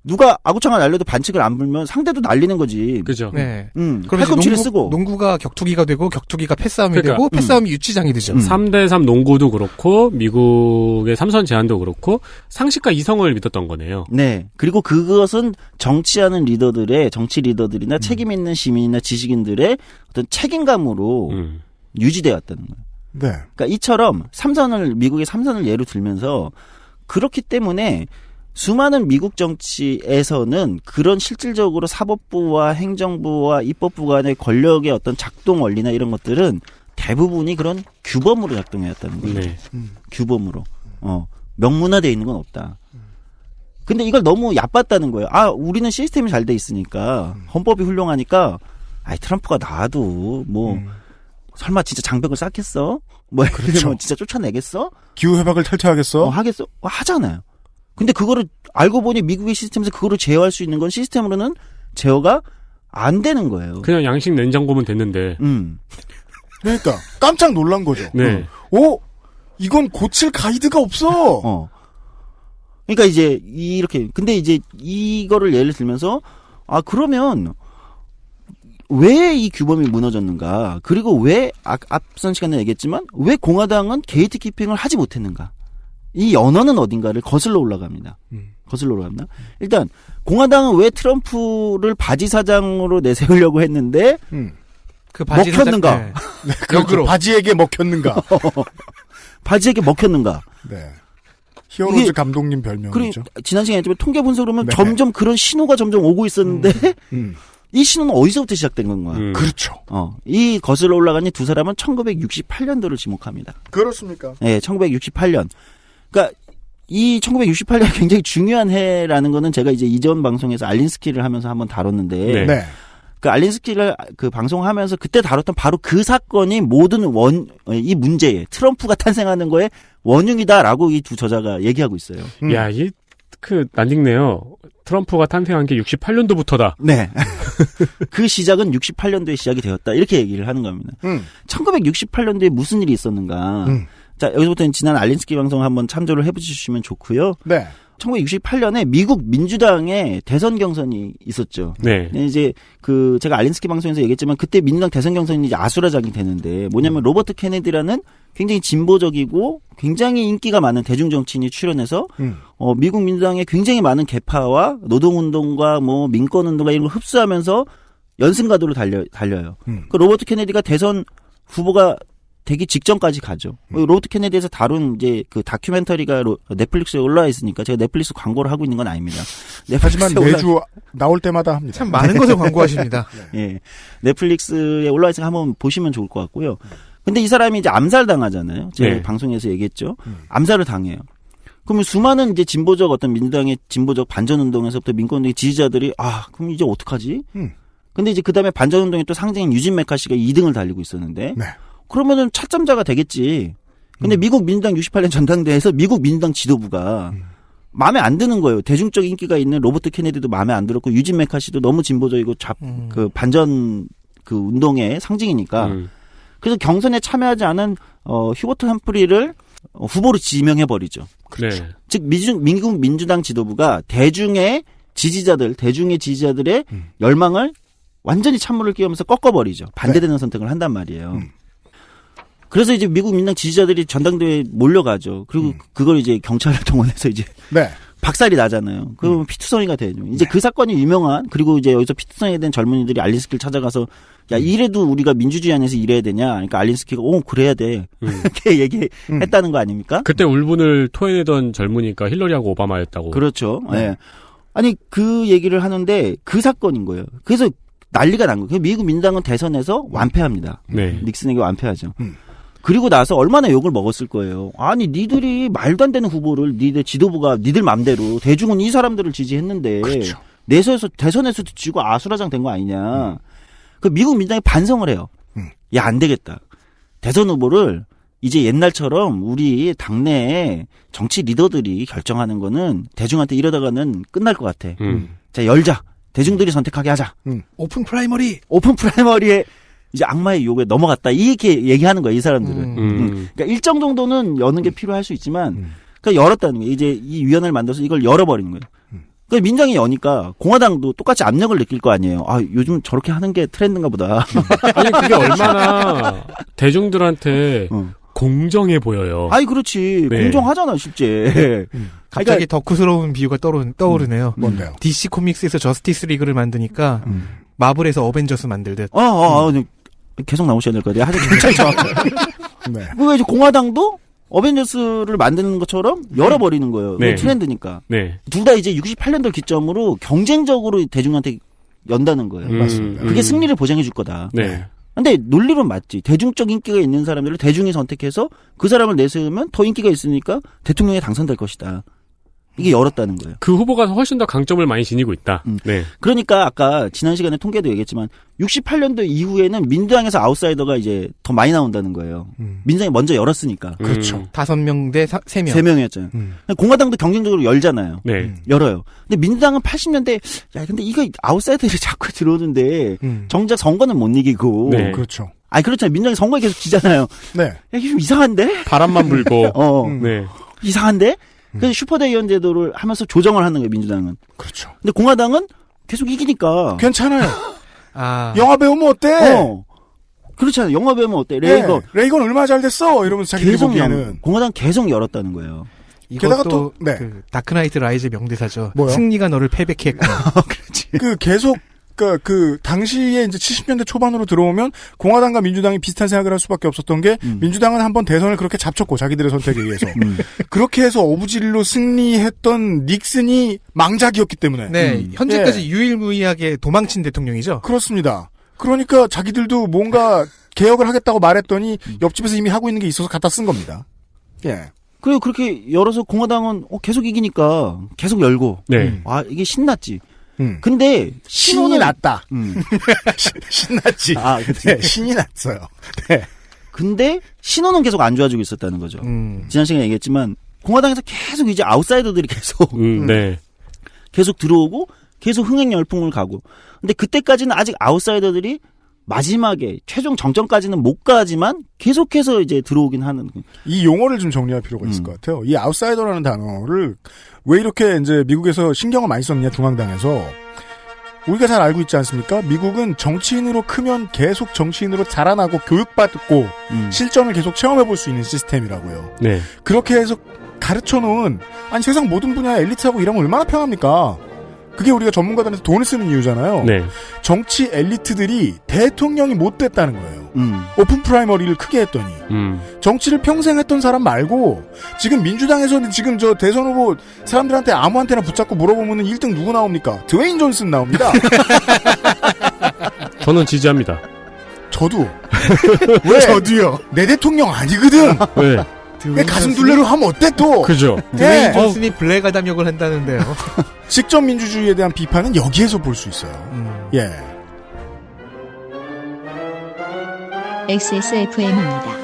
[SPEAKER 4] 누가 아구창을 날려도 반칙을 안 불면 상대도 날리는 거지.
[SPEAKER 2] 그죠.
[SPEAKER 3] 네.
[SPEAKER 4] 그럼
[SPEAKER 3] 팔꿈치를
[SPEAKER 4] 쓰고.
[SPEAKER 3] 농구가 격투기가 되고 격투기가 패싸움이
[SPEAKER 2] 그러니까,
[SPEAKER 3] 되고 패싸움이 유치장이 되죠.
[SPEAKER 2] 3대3 농구도 그렇고 미국의 삼선 제한도 그렇고 상식과 이성을 믿었던 거네요.
[SPEAKER 4] 네. 그리고 그것은 정치 리더들이나 책임 있는 시민이나 지식인들의 어떤 책임감으로 유지되어 왔다는 거예요.
[SPEAKER 1] 네.
[SPEAKER 4] 그러니까 이처럼 미국의 삼선을 예로 들면서 그렇기 때문에 수많은 미국 정치에서는 그런 실질적으로 사법부와 행정부와 입법부 간의 권력의 어떤 작동 원리나 이런 것들은 대부분이 그런 규범으로 작동해왔다는 거예요.
[SPEAKER 2] 네.
[SPEAKER 4] 규범으로. 명문화되어 있는 건 없다. 근데 이걸 너무 얕봤다는 거예요. 아, 우리는 시스템이 잘 돼 있으니까, 헌법이 훌륭하니까, 트럼프가 나와도, 설마 진짜 장벽을 쌓겠어?
[SPEAKER 1] 그렇죠.
[SPEAKER 4] 진짜 쫓아내겠어?
[SPEAKER 1] 기후회박을 탈퇴하겠어?
[SPEAKER 4] 하겠어? 하잖아요. 근데 그거를 알고 보니 미국의 시스템에서 그거를 제어할 수 있는 건 시스템으로는 제어가 안 되는 거예요.
[SPEAKER 2] 그냥 양식 냉장고면 됐는데.
[SPEAKER 1] 그러니까 깜짝 놀란 거죠.
[SPEAKER 2] 네.
[SPEAKER 1] 이건 고칠 가이드가 없어.
[SPEAKER 4] 그러니까 이제 근데 이제 이거를 예를 들면서 그러면 왜 이 규범이 무너졌는가? 그리고 왜 앞선 시간에 얘기했지만 왜 공화당은 게이트키핑을 하지 못했는가? 이 연원은 어딘가를 거슬러 올라갑니다. 일단 공화당은 왜 트럼프를 바지 사장으로 내세우려고 했는데
[SPEAKER 3] 그 바지
[SPEAKER 4] 먹혔는가?
[SPEAKER 3] 네.
[SPEAKER 1] 그렇죠. 바지에게 먹혔는가?
[SPEAKER 4] 바지에게 먹혔는가?
[SPEAKER 1] 네. 히어로즈 감독님 별명이죠.
[SPEAKER 4] 지난 시간에 했지만 통계 분석을 하면
[SPEAKER 1] 네.
[SPEAKER 4] 점점 그런 신호가 점점 오고 있었는데 이 신호는 어디서부터 시작된 건가?
[SPEAKER 1] 그렇죠.
[SPEAKER 4] 이 거슬러 올라간 이 두 사람은 1968년도를 지목합니다.
[SPEAKER 1] 그렇습니까?
[SPEAKER 4] 네, 1968년. 그러니까 이 1968년이 굉장히 중요한 해라는 거는 제가 이제 이전 방송에서 알린스키를 하면서 한번 다뤘는데
[SPEAKER 2] 네.
[SPEAKER 4] 그 알린스키를 그 방송하면서 그때 다뤘던 바로 그 사건이 모든 이 문제에 트럼프가 탄생하는 거에 원흉이다라고 이 두 저자가 얘기하고 있어요.
[SPEAKER 2] 야, 낯익네요. 트럼프가 탄생한 게 68년도부터다.
[SPEAKER 4] 네. 그 시작은 68년도에 시작이 되었다. 이렇게 얘기를 하는 겁니다. 1968년도에 무슨 일이 있었는가. 자, 여기서부터는 지난 알린스키 방송 한번 참조를 해보시면 좋고요.
[SPEAKER 1] 네.
[SPEAKER 4] 1968년에 미국 민주당의 대선 경선이 있었죠.
[SPEAKER 2] 네.
[SPEAKER 4] 이제 제가 알린스키 방송에서 얘기했지만 그때 민주당 대선 경선이 이제 아수라장이 되는데 뭐냐면 로버트 케네디라는 굉장히 진보적이고 굉장히 인기가 많은 대중정치인이 출연해서 미국 민주당의 굉장히 많은 계파와 노동운동과 민권운동과 이런 걸 흡수하면서 연승가도로 달려요. 그 로버트 케네디가 대선 후보가 되기 직전까지 가죠. 로버트 케네디에서 다룬 이제 그 다큐멘터리가 넷플릭스에 올라와 있으니까 제가 넷플릭스 광고를 하고 있는 건 아닙니다.
[SPEAKER 1] 하지만 매주 나올 때마다 합니다.
[SPEAKER 3] 참 많은 것을 광고하십니다.
[SPEAKER 4] 예. 넷플릭스에 올라와 있으니까 한번 보시면 좋을 것 같고요. 근데 이 사람이 이제 암살당하잖아요. 제가
[SPEAKER 2] 네.
[SPEAKER 4] 방송에서 얘기했죠. 암살을 당해요. 그러면 수많은 이제 진보적 어떤 민주당의 진보적 반전운동에서부터 민권운동의 지지자들이 그럼 이제 어떡하지? 근데 이제 그 다음에 반전운동의 또 상징인 유진 메카시가 2등을 달리고 있었는데
[SPEAKER 1] 네.
[SPEAKER 4] 그러면은 차점자가 되겠지. 근데 미국 민주당 68년 전당대회에서 미국 민주당 지도부가 마음에 안 드는 거예요. 대중적 인기가 있는 로버트 케네디도 마음에 안 들었고 유진 메카시도 너무 진보적이고 그 반전 그 운동의 상징이니까. 그래서 경선에 참여하지 않은 휴버트 험프리를 후보로 지명해 버리죠.
[SPEAKER 2] 네.
[SPEAKER 4] 즉 미국 민주당 지도부가 대중의 지지자들, 대중의 지지자들의 열망을 완전히 찬물을 끼우면서 꺾어버리죠. 반대되는 선택을 한단 말이에요. 그래서 이제 미국 민당 지지자들이 전당대회에 몰려가죠. 그리고 그걸 이제 경찰을 동원해서 이제 박살이 나잖아요. 그러면 피투성이가 되죠. 이제 그 사건이 유명한, 그리고 이제 여기서 피투성이에 대한 젊은이들이 알린스키를 찾아가서 야, 이래도 우리가 민주주의 안에서 이래야 되냐? 그러니까 알린스키가 그래야 돼. 이렇게 얘기했다는 거 아닙니까?
[SPEAKER 2] 그때 울분을 토해내던 젊으니까 힐러리하고 오바마였다고.
[SPEAKER 4] 그렇죠. 예. 아니 그 얘기를 하는데 그 사건인 거예요. 그래서 난리가 난 거예요. 미국 민주당은 대선에서 완패합니다.
[SPEAKER 2] 네.
[SPEAKER 4] 닉슨에게 완패하죠. 그리고 나서 얼마나 욕을 먹었을 거예요. 아니 니들이 말도 안 되는 후보를 니들 지도부가 니들 맘대로 대중은 이 사람들을 지지했는데
[SPEAKER 1] 그렇죠.
[SPEAKER 4] 대선에서도 지고 아수라장 된 거 아니냐. 그 미국 민주당이 반성을 해요. 야, 안 되겠다. 대선 후보를 이제 옛날처럼 우리 당내에 정치 리더들이 결정하는 거는 대중한테 이러다가는 끝날 것 같아. 자, 열자. 대중들이 선택하게 하자.
[SPEAKER 3] 오픈 프라이머리.
[SPEAKER 4] 오픈 프라이머리에 이제 악마의 유혹에 넘어갔다. 이렇게 얘기하는 거야, 이 사람들은. 그러니까 일정 정도는 여는 게 필요할 수 있지만, 그러니까 열었다는 거예요. 이제 이 위원회를 만들어서 이걸 열어버리는 거예요. 그러니까 민정이 여니까 공화당도 똑같이 압력을 느낄 거 아니에요. 아, 요즘 저렇게 하는 게 트렌드인가 보다.
[SPEAKER 2] 아니, 그게 얼마나 대중들한테 공정해 보여요.
[SPEAKER 4] 아이, 그렇지.
[SPEAKER 2] 네.
[SPEAKER 4] 공정하잖아, 실제.
[SPEAKER 3] 갑자기 덕후스러운 비유가 떠오르네요.
[SPEAKER 1] 뭔데요?
[SPEAKER 3] DC 코믹스에서 저스티스 리그를 만드니까 마블에서 어벤져스 만들듯.
[SPEAKER 4] 계속 나오셔야 될 것 같아요. 아주 굉장히 정확해요.
[SPEAKER 1] 네.
[SPEAKER 4] 그 이제 공화당도 어벤져스를 만드는 것처럼 열어버리는 거예요.
[SPEAKER 2] 네.
[SPEAKER 4] 트렌드니까.
[SPEAKER 2] 네.
[SPEAKER 4] 둘 다 이제 68년도를 기점으로 경쟁적으로 대중한테 연다는 거예요.
[SPEAKER 1] 맞습니다.
[SPEAKER 4] 그게 승리를 보장해 줄 거다.
[SPEAKER 2] 네.
[SPEAKER 4] 근데 논리론 맞지. 대중적 인기가 있는 사람들을 대중이 선택해서 그 사람을 내세우면 더 인기가 있으니까 대통령에 당선될 것이다. 이게 열었다는 거예요.
[SPEAKER 2] 그 후보가 훨씬 더 강점을 많이 지니고 있다. 네.
[SPEAKER 4] 그러니까 아까 지난 시간에 통계도 얘기했지만 68년도 이후에는 민주당에서 아웃사이더가 이제 더 많이 나온다는 거예요. 민주당이 먼저 열었으니까.
[SPEAKER 1] 그렇죠.
[SPEAKER 3] 5명 대 3명.
[SPEAKER 4] 3명이었잖아요. 공화당도 경쟁적으로 열잖아요.
[SPEAKER 2] 네.
[SPEAKER 4] 열어요. 근데 민주당은 80년대 근데 이거 아웃사이더들이 자꾸 들어오는데 정작 선거는 못 이기고.
[SPEAKER 2] 네.
[SPEAKER 1] 그렇죠.
[SPEAKER 4] 아니 그렇잖아요. 민주당이 선거에 계속 지잖아요.
[SPEAKER 1] 네.
[SPEAKER 4] 야, 이게 좀 이상한데?
[SPEAKER 2] 바람만 불고. 네.
[SPEAKER 4] 이상한데? 그래서 슈퍼대의원 제도를 하면서 조정을 하는 거예요, 민주당은.
[SPEAKER 1] 그렇죠.
[SPEAKER 4] 근데 공화당은 계속 이기니까.
[SPEAKER 1] 괜찮아요.
[SPEAKER 3] 아.
[SPEAKER 1] 영화 배우면 어때?
[SPEAKER 4] 그렇잖아요. 영화 배우면 어때? 레이건.
[SPEAKER 1] 네. 레이건 얼마나 잘 됐어? 이러면서 자기들이
[SPEAKER 4] 계속
[SPEAKER 1] 보기에는.
[SPEAKER 4] 공화당 계속 열었다는 거예요.
[SPEAKER 1] 게다가
[SPEAKER 3] 이것도
[SPEAKER 1] 또, 네.
[SPEAKER 3] 그 다크나이트 라이즈 명대사죠.
[SPEAKER 1] 뭐요?
[SPEAKER 3] 승리가 너를 패배케 했구나.
[SPEAKER 4] 그렇지.
[SPEAKER 1] 계속, 그, 당시에 이제 70년대 초반으로 들어오면 공화당과 민주당이 비슷한 생각을 할 수밖에 없었던 게 민주당은 한번 대선을 그렇게 잡쳤고 자기들의 선택에 의해서. 그렇게 해서 어부질로 승리했던 닉슨이 망작이었기 때문에.
[SPEAKER 3] 네. 현재까지 유일무이하게 도망친 대통령이죠.
[SPEAKER 1] 그렇습니다. 그러니까 자기들도 뭔가 개혁을 하겠다고 말했더니 옆집에서 이미 하고 있는 게 있어서 갖다 쓴 겁니다. 예.
[SPEAKER 4] 그리고 그렇게 열어서 공화당은 계속 이기니까 계속 열고.
[SPEAKER 2] 네.
[SPEAKER 4] 이게 신났지. 근데
[SPEAKER 1] 신이 났다. 신났지.
[SPEAKER 4] 그치.
[SPEAKER 1] 네, 신이 났어요. 네.
[SPEAKER 4] 근데 신호는 계속 안 좋아지고 있었다는 거죠. 지난 시간에 얘기했지만 공화당에서 계속 이제 아웃사이더들이 계속
[SPEAKER 2] 네.
[SPEAKER 4] 계속 들어오고 계속 흥행 열풍을 가고. 근데 그때까지는 아직 아웃사이더들이 마지막에 최종 정점까지는 못 가지만 계속해서 이제 들어오긴 하는.
[SPEAKER 1] 이 용어를 좀 정리할 필요가 있을 것 같아요. 이 아웃사이더라는 단어를 왜 이렇게 이제 미국에서 신경을 많이 썼냐, 중앙당에서. 우리가 잘 알고 있지 않습니까? 미국은 정치인으로 크면 계속 정치인으로 자라나고 교육받고 실전을 계속 체험해볼 수 있는 시스템이라고요.
[SPEAKER 2] 네.
[SPEAKER 1] 그렇게 해서 가르쳐 놓은, 아니 세상 모든 분야의 엘리트하고 일하면 얼마나 편합니까? 그게 우리가 전문가들한테 돈을 쓰는 이유잖아요.
[SPEAKER 2] 네.
[SPEAKER 1] 정치 엘리트들이 대통령이 못 됐다는 거예요. 오픈 프라이머리를 크게 했더니. 정치를 평생 했던 사람 말고 지금 민주당에서는 지금 저 대선 후보 사람들한테 아무한테나 붙잡고 물어보면 1등 누구 나옵니까? 드웨인 존슨 나옵니다.
[SPEAKER 2] 저는 지지합니다.
[SPEAKER 1] 저도. 왜? 저도요. 내 대통령 아니거든.
[SPEAKER 2] 왜?
[SPEAKER 1] 왜 가슴 둘레로 하면 어때 또?
[SPEAKER 2] 그죠.
[SPEAKER 3] 드웨인 존슨이 블랙 아담 역을 한다는데요.
[SPEAKER 1] 직접 민주주의에 대한 비판은 여기에서 볼 수 있어요. 예.
[SPEAKER 9] XSFM입니다.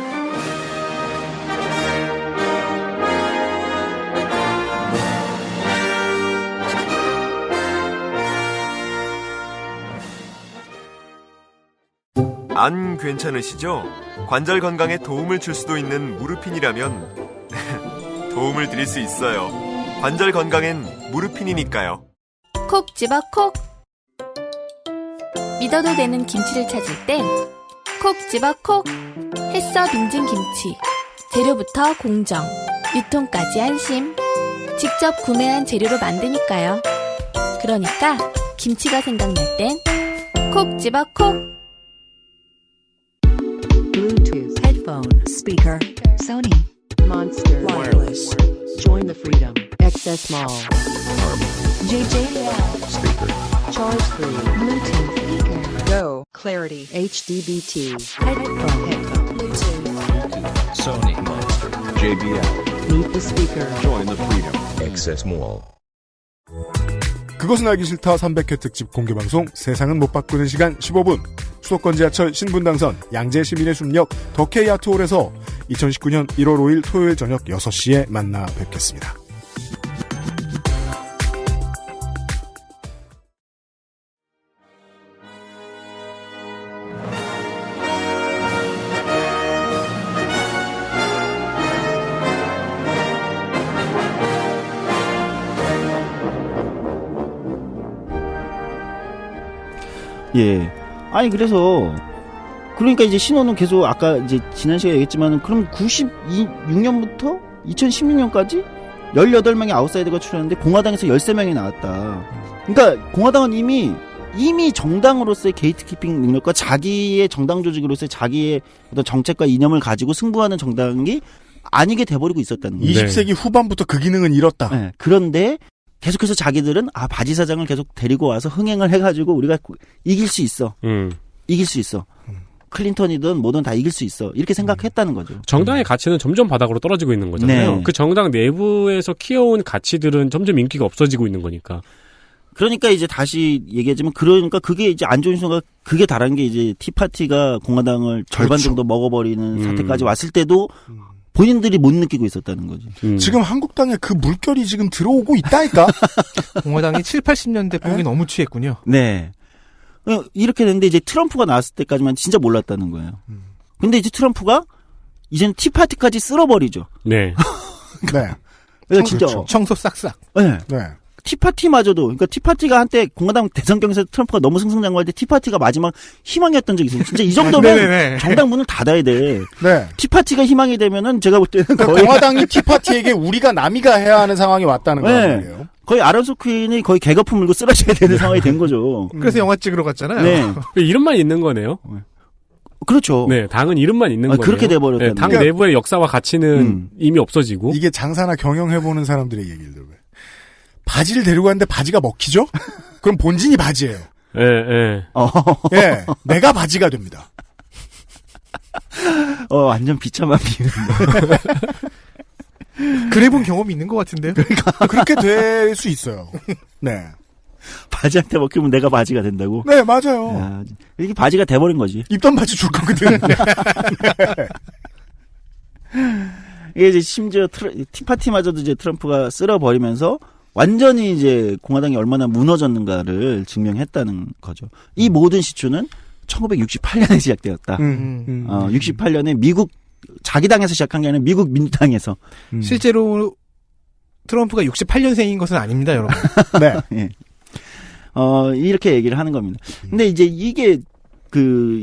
[SPEAKER 5] 안 괜찮으시죠? 관절 건강에 도움을 줄 수도 있는 무르핀이라면 도움을 드릴 수 있어요. 관절 건강엔 무르핀이니까요.
[SPEAKER 10] 콕 집어 콕. 믿어도 되는 김치를 찾을 땐 콕 집어 콕. 햇서 빙진 김치. 재료부터 공정, 유통까지 안심. 직접 구매한 재료로 만드니까요. 그러니까 김치가 생각날 땐 콕 집어 콕.
[SPEAKER 11] Bluetooth headphone speaker Sony Monster Wireless Join the freedom XS Mall JJL speaker Charge 3 Bluetooth speaker Go Clarity HDBT headphone Bluetooth
[SPEAKER 12] Sony Monster JBL
[SPEAKER 11] Meet the speaker
[SPEAKER 12] Join the freedom XS Mall.
[SPEAKER 1] 그것은 알기 싫다 300회 특집 공개방송 세상은 못 바꾸는 시간 15분 수도권 지하철 신분당선 양재 시민의 숲역 더케이 아트홀에서 2019년 1월 5일 토요일 저녁 6시에 만나 뵙겠습니다.
[SPEAKER 4] 예. 아니 그래서 그러니까 이제 신호는 계속 아까 이제 지난 시간에 얘기했지만은 그럼 96년부터 2016년까지 18명의 아웃사이더가 출연했는데 공화당에서 13명이 나왔다. 그러니까 공화당은 이미 정당으로서의 게이트키핑 능력과 자기의 정당 조직으로서의 자기의 어떤 정책과 이념을 가지고 승부하는 정당이 아니게 돼버리고 있었다는 거예요.
[SPEAKER 1] 20세기 후반부터 그 기능은 잃었다.
[SPEAKER 4] 네. 그런데 계속해서 자기들은 바지 사장을 계속 데리고 와서 흥행을 해가지고 우리가 이길 수 있어. 이길 수 있어. 클린턴이든 뭐든 다 이길 수 있어. 이렇게 생각했다는 거죠.
[SPEAKER 2] 정당의 가치는 점점 바닥으로 떨어지고 있는 거잖아요.
[SPEAKER 4] 네.
[SPEAKER 2] 그 정당 내부에서 키워온 가치들은 점점 인기가 없어지고 있는 거니까.
[SPEAKER 4] 그러니까 이제 다시 얘기하자면 그러니까 그게 이제 안 좋은 신호가 그게 다른 게 이제 티파티가 공화당을 절반
[SPEAKER 1] 그렇죠.
[SPEAKER 4] 정도 먹어버리는 사태까지 왔을 때도 본인들이 못 느끼고 있었다는 거지.
[SPEAKER 1] 지금 한국당에 그 물결이 지금 들어오고 있다니까.
[SPEAKER 3] 공화당이 7, 80년대 폭이 너무 취했군요.
[SPEAKER 4] 네. 이렇게 됐는데 이제 트럼프가 나왔을 때까지만 진짜 몰랐다는 거예요. 근데 이제 트럼프가 이제는 티파티까지 쓸어버리죠.
[SPEAKER 2] 네.
[SPEAKER 1] 네.
[SPEAKER 4] 진짜
[SPEAKER 3] 청소 싹싹.
[SPEAKER 4] 네.
[SPEAKER 1] 네.
[SPEAKER 4] 티파티마저도 그러니까 티파티가 한때 공화당 대선 경선에서 트럼프가 너무 승승장구할 때 티파티가 마지막 희망이었던 적이 있어요. 진짜 이 정도면 정당 문을 닫아야 돼.
[SPEAKER 1] 네.
[SPEAKER 4] 티파티가 희망이 되면은 제가 볼 때는
[SPEAKER 1] 그러니까
[SPEAKER 4] 거의
[SPEAKER 1] 공화당이 티파티에게 우리가 남이가 해야 하는 상황이 왔다는
[SPEAKER 4] 네.
[SPEAKER 1] 거예요.
[SPEAKER 4] 거의 아람스 퀸이 거의 개거품 물고 쓰러져야 되는 상황이 된 거죠.
[SPEAKER 3] 그래서 영화 찍으러 갔잖아요.
[SPEAKER 4] 네.
[SPEAKER 2] 이름만 있는 거네요.
[SPEAKER 4] 그렇죠.
[SPEAKER 2] 네, 당은 이름만 있는 거예요.
[SPEAKER 4] 그렇게 돼버렸다는
[SPEAKER 2] 네, 당
[SPEAKER 4] 거예요.
[SPEAKER 2] 내부의 역사와 가치는 이미 없어지고.
[SPEAKER 1] 이게 장사나 경영해보는 사람들의 얘기를 들어요. 바지를 데리고 갔는데 바지가 먹히죠? 그럼 본진이 바지예요.
[SPEAKER 2] 예.
[SPEAKER 1] 예, 내가 바지가 됩니다.
[SPEAKER 4] 완전 비참한 비유인데.
[SPEAKER 3] 그래본 경험이 있는 것 같은데요?
[SPEAKER 1] 그러니까 그렇게 될 수 있어요. 네.
[SPEAKER 4] 바지한테 먹히면 내가 바지가 된다고?
[SPEAKER 1] 네, 맞아요.
[SPEAKER 4] 야, 이게 바지가 돼버린 거지.
[SPEAKER 1] 입던 바지 줄 거거든.
[SPEAKER 4] 이게 이제 심지어 티파티마저도 이제 트럼프가 쓸어버리면서 완전히 이제 공화당이 얼마나 무너졌는가를 증명했다는 거죠. 이 모든 시초는 1968년에 시작되었다. 68년에 미국 자기 당에서 시작한 게 아니라 미국 민주당에서.
[SPEAKER 3] 실제로 트럼프가 68년생인 것은 아닙니다, 여러분.
[SPEAKER 1] 네.
[SPEAKER 4] 예. 이렇게 얘기를 하는 겁니다. 근데 이제 이게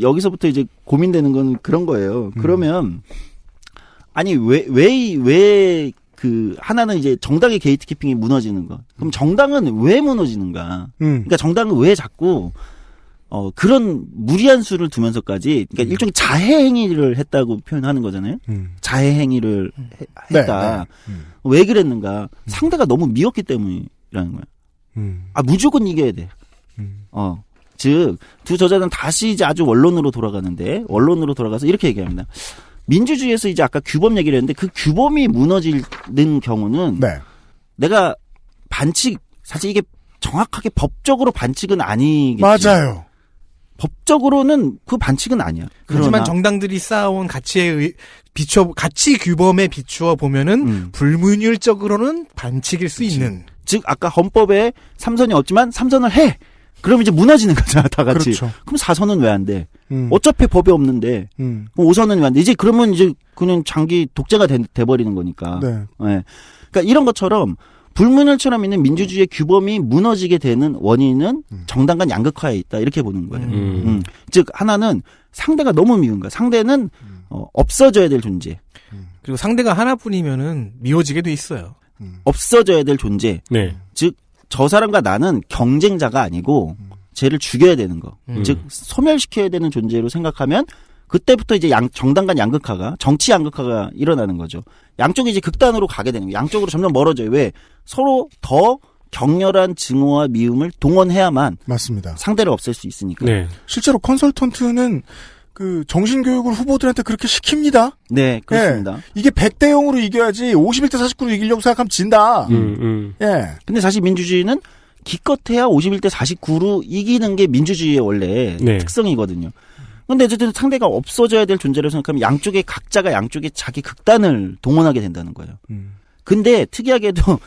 [SPEAKER 4] 여기서부터 이제 고민되는 건 그런 거예요. 그러면 아니 왜 하나는 이제 정당의 게이트키핑이 무너지는 거. 그럼 정당은 왜 무너지는가? 그러니까 정당은 왜 자꾸 그런 무리한 수를 두면서까지 그러니까 일종의 자해 행위를 했다고 표현하는 거잖아요. 자해 행위를 했다.
[SPEAKER 1] 네.
[SPEAKER 4] 왜 그랬는가? 상대가 너무 미웠기 때문이라는 거야. 무조건 이겨야 돼. 즉 두 저자는 다시 이제 아주 원론으로 돌아가서 이렇게 얘기합니다. 민주주의에서 이제 아까 규범 얘기를 했는데 그 규범이 무너지는 경우는 내가 사실 이게 정확하게 법적으로 반칙은 아니겠지.
[SPEAKER 1] 맞아요.
[SPEAKER 4] 법적으로는 그 반칙은 아니야.
[SPEAKER 3] 하지만 정당들이 쌓아온 가치 규범에 비추어 보면은 불문율적으로는 반칙일 수 있는.
[SPEAKER 4] 즉 아까 헌법에 3선이 없지만 3선을 해. 그럼 이제 무너지는 거잖아, 다 같이.
[SPEAKER 1] 그렇죠.
[SPEAKER 4] 그럼 4선은 왜 안 돼? 어차피 법이 없는데. 그럼 5선은 왜 안 돼? 이제 그러면 이제 그냥 장기 독재가 돼버리는 거니까.
[SPEAKER 1] 네.
[SPEAKER 4] 네. 그러니까 이런 것처럼 불문율처럼 있는 민주주의의 규범이 무너지게 되는 원인은 정당 간 양극화에 있다 이렇게 보는 거예요. 즉 하나는 상대가 너무 미운 거야. 상대는 없어져야 될 존재.
[SPEAKER 3] 그리고 상대가 하나뿐이면은 미워지게 돼 있어요.
[SPEAKER 4] 없어져야 될 존재.
[SPEAKER 2] 네.
[SPEAKER 4] 즉 저 사람과 나는 경쟁자가 아니고 쟤를 죽여야 되는 거. 즉 소멸시켜야 되는 존재로 생각하면 그때부터 이제 정당 간 양극화가 정치 양극화가 일어나는 거죠. 양쪽이 이제 극단으로 가게 되는 거예요. 양쪽으로 점점 멀어져요. 왜? 서로 더 격렬한 증오와 미움을 동원해야만
[SPEAKER 1] 맞습니다.
[SPEAKER 4] 상대를 없앨 수 있으니까.
[SPEAKER 2] 네.
[SPEAKER 1] 실제로 컨설턴트는 그 정신교육을 후보들한테 그렇게 시킵니다.
[SPEAKER 4] 네, 그렇습니다.
[SPEAKER 1] 예. 이게 100대 0으로 이겨야지 51대 49로 이기려고 생각하면 진다. 예.
[SPEAKER 4] 근데 사실 민주주의는 기껏해야 51대 49로 이기는 게 민주주의의 원래
[SPEAKER 2] 네.
[SPEAKER 4] 특성이거든요. 근데 어쨌든 상대가 없어져야 될 존재라고 생각하면 양쪽에 각자가 양쪽에 자기 극단을 동원하게 된다는 거예요. 근데 특이하게도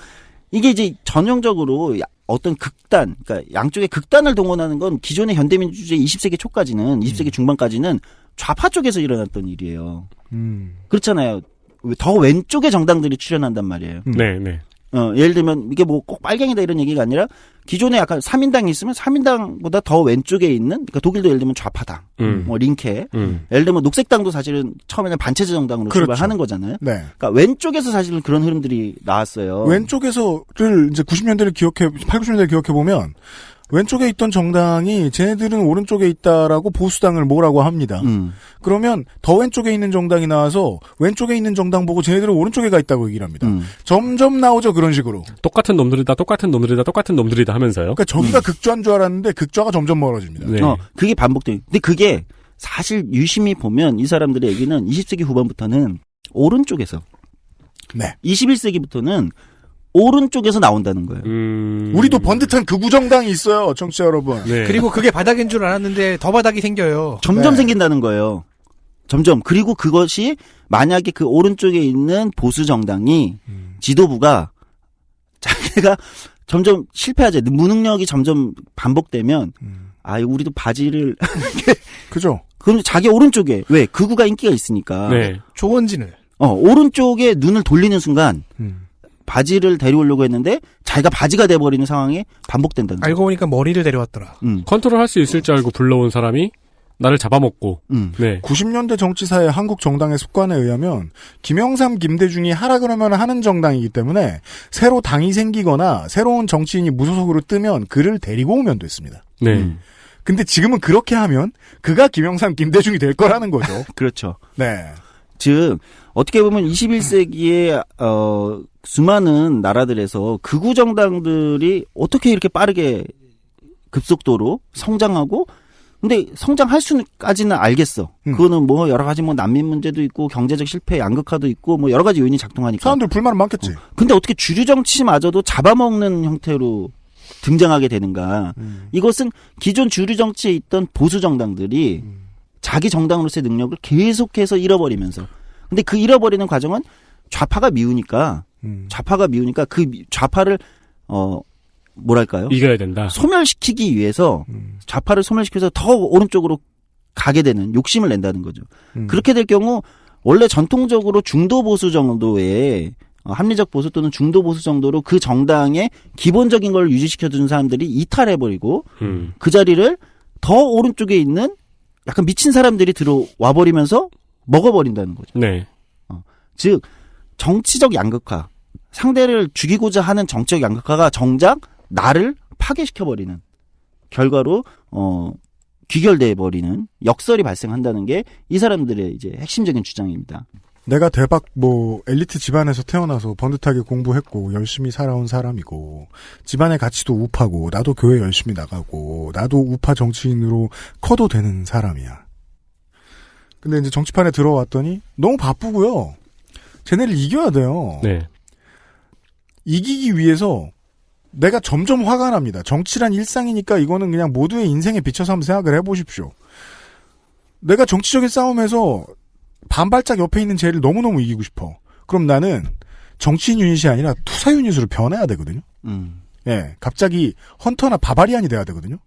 [SPEAKER 4] 이게 이제 전형적으로 어떤 극단, 그러니까 양쪽의 극단을 동원하는 건 기존의 현대민주주의 20세기 초까지는, 20세기 중반까지는 좌파 쪽에서 일어났던 일이에요. 그렇잖아요. 더 왼쪽의 정당들이 출현한단 말이에요.
[SPEAKER 2] 네, 네.
[SPEAKER 4] 예를 들면 이게 뭐 꼭 빨갱이다 이런 얘기가 아니라 기존에 약간 3인당이 있으면 3인당보다 더 왼쪽에 있는, 그러니까 독일도 예를 들면 좌파당, 뭐 링케, 예를 들면 녹색당도 사실은 처음에는 반체제 정당으로
[SPEAKER 1] 그렇죠.
[SPEAKER 4] 출발하는 거잖아요.
[SPEAKER 1] 네.
[SPEAKER 4] 그러니까 왼쪽에서 사실은 그런 흐름들이 나왔어요.
[SPEAKER 1] 왼쪽에서를 이제 90년대를 80년대를 기억해 보면 왼쪽에 있던 정당이 쟤네들은 오른쪽에 있다라고 보수당을 뭐라고 합니다. 그러면 더 왼쪽에 있는 정당이 나와서 왼쪽에 있는 정당 보고 쟤네들은 오른쪽에 가 있다고 얘기를 합니다. 점점 나오죠, 그런 식으로.
[SPEAKER 2] 똑같은 놈들이다, 똑같은 놈들이다, 똑같은 놈들이다 하면서요.
[SPEAKER 1] 그러니까 저기가 극좌인 줄 알았는데 극좌가 점점 멀어집니다.
[SPEAKER 2] 네.
[SPEAKER 4] 그게 반복돼요. 근데 그게 사실 유심히 보면 이 사람들의 얘기는 20세기 후반부터는 오른쪽에서,
[SPEAKER 1] 네.
[SPEAKER 4] 21세기부터는 오른쪽에서 나온다는 거예요.
[SPEAKER 1] 우리도 번듯한 극우 정당이 있어요, 청취자 여러분.
[SPEAKER 2] 네.
[SPEAKER 3] 그리고 그게 바닥인 줄 알았는데 더 바닥이 생겨요.
[SPEAKER 4] 점점
[SPEAKER 1] 네.
[SPEAKER 4] 생긴다는 거예요. 점점. 그리고 그것이 만약에 그 오른쪽에 있는 보수 정당이 지도부가 자기가 점점 실패하죠. 무능력이 점점 반복되면 우리도 바지를
[SPEAKER 1] 그죠?
[SPEAKER 4] 그럼 자기 오른쪽에 왜 극우가 인기가 있으니까
[SPEAKER 2] 네.
[SPEAKER 3] 조원진을
[SPEAKER 4] 오른쪽에 눈을 돌리는 순간 바지를 데려오려고 했는데 자기가 바지가 돼버리는 상황이 반복된다는 거예요.
[SPEAKER 3] 알고 보니까 머리를 데려왔더라.
[SPEAKER 2] 컨트롤할 수 있을 줄 알고 불러온 사람이 나를 잡아먹고. 네.
[SPEAKER 1] 90년대 정치사의 한국 정당의 습관에 의하면 김영삼, 김대중이 하라 그러면 하는 정당이기 때문에 새로 당이 생기거나 새로운 정치인이 무소속으로 뜨면 그를 데리고 오면 됐습니다.
[SPEAKER 2] 네.
[SPEAKER 1] 근데 지금은 그렇게 하면 그가 김영삼, 김대중이 될 거라는 거죠.
[SPEAKER 4] 그렇죠.
[SPEAKER 1] 네.
[SPEAKER 4] 즉 어떻게 보면 21세기에 수많은 나라들에서 극우 정당들이 어떻게 이렇게 빠르게 급속도로 성장하고, 근데 성장할 수까지는 알겠어. 그거는 뭐 여러 가지 뭐 난민 문제도 있고 경제적 실패, 양극화도 있고 뭐 여러 가지 요인이 작동하니까.
[SPEAKER 1] 사람들 불만은 많겠지.
[SPEAKER 4] 근데 어떻게 주류 정치마저도 잡아먹는 형태로 등장하게 되는가? 이것은 기존 주류 정치에 있던 보수 정당들이 자기 정당으로서의 능력을 계속해서 잃어버리면서, 근데 그 잃어버리는 과정은 좌파가 미우니까 그 좌파를 뭐랄까요?
[SPEAKER 2] 이겨야 된다.
[SPEAKER 4] 소멸시키기 위해서 좌파를 소멸시켜서 더 오른쪽으로 가게 되는 욕심을 낸다는 거죠. 그렇게 될 경우 원래 전통적으로 중도 보수 정도의 합리적 보수 또는 중도 보수 정도로 그 정당의 기본적인 걸 유지시켜주는 사람들이 이탈해버리고 그 자리를 더 오른쪽에 있는 약간 미친 사람들이 들어와 버리면서 먹어버린다는 거죠.
[SPEAKER 2] 네.
[SPEAKER 4] 즉 정치적 양극화, 상대를 죽이고자 하는 정치적 양극화가 정작 나를 파괴시켜버리는 결과로 귀결돼 버리는 역설이 발생한다는 게 이 사람들의 이제 핵심적인 주장입니다.
[SPEAKER 1] 내가 대박 엘리트 집안에서 태어나서 번듯하게 공부했고 열심히 살아온 사람이고 집안의 가치도 우파고 나도 교회 열심히 나가고 나도 우파 정치인으로 커도 되는 사람이야. 근데 이제 정치판에 들어왔더니 너무 바쁘고요. 쟤네를 이겨야 돼요.
[SPEAKER 2] 네.
[SPEAKER 1] 이기기 위해서 내가 점점 화가 납니다. 정치란 일상이니까 이거는 그냥 모두의 인생에 비춰서 한번 생각을 해보십시오. 내가 정치적인 싸움에서 반발짝 옆에 있는 쟤를 너무너무 이기고 싶어. 그럼 나는 정치인 유닛이 아니라 투사 유닛으로 변해야 되거든요. 예, 갑자기 헌터나 바바리안이 돼야 되거든요.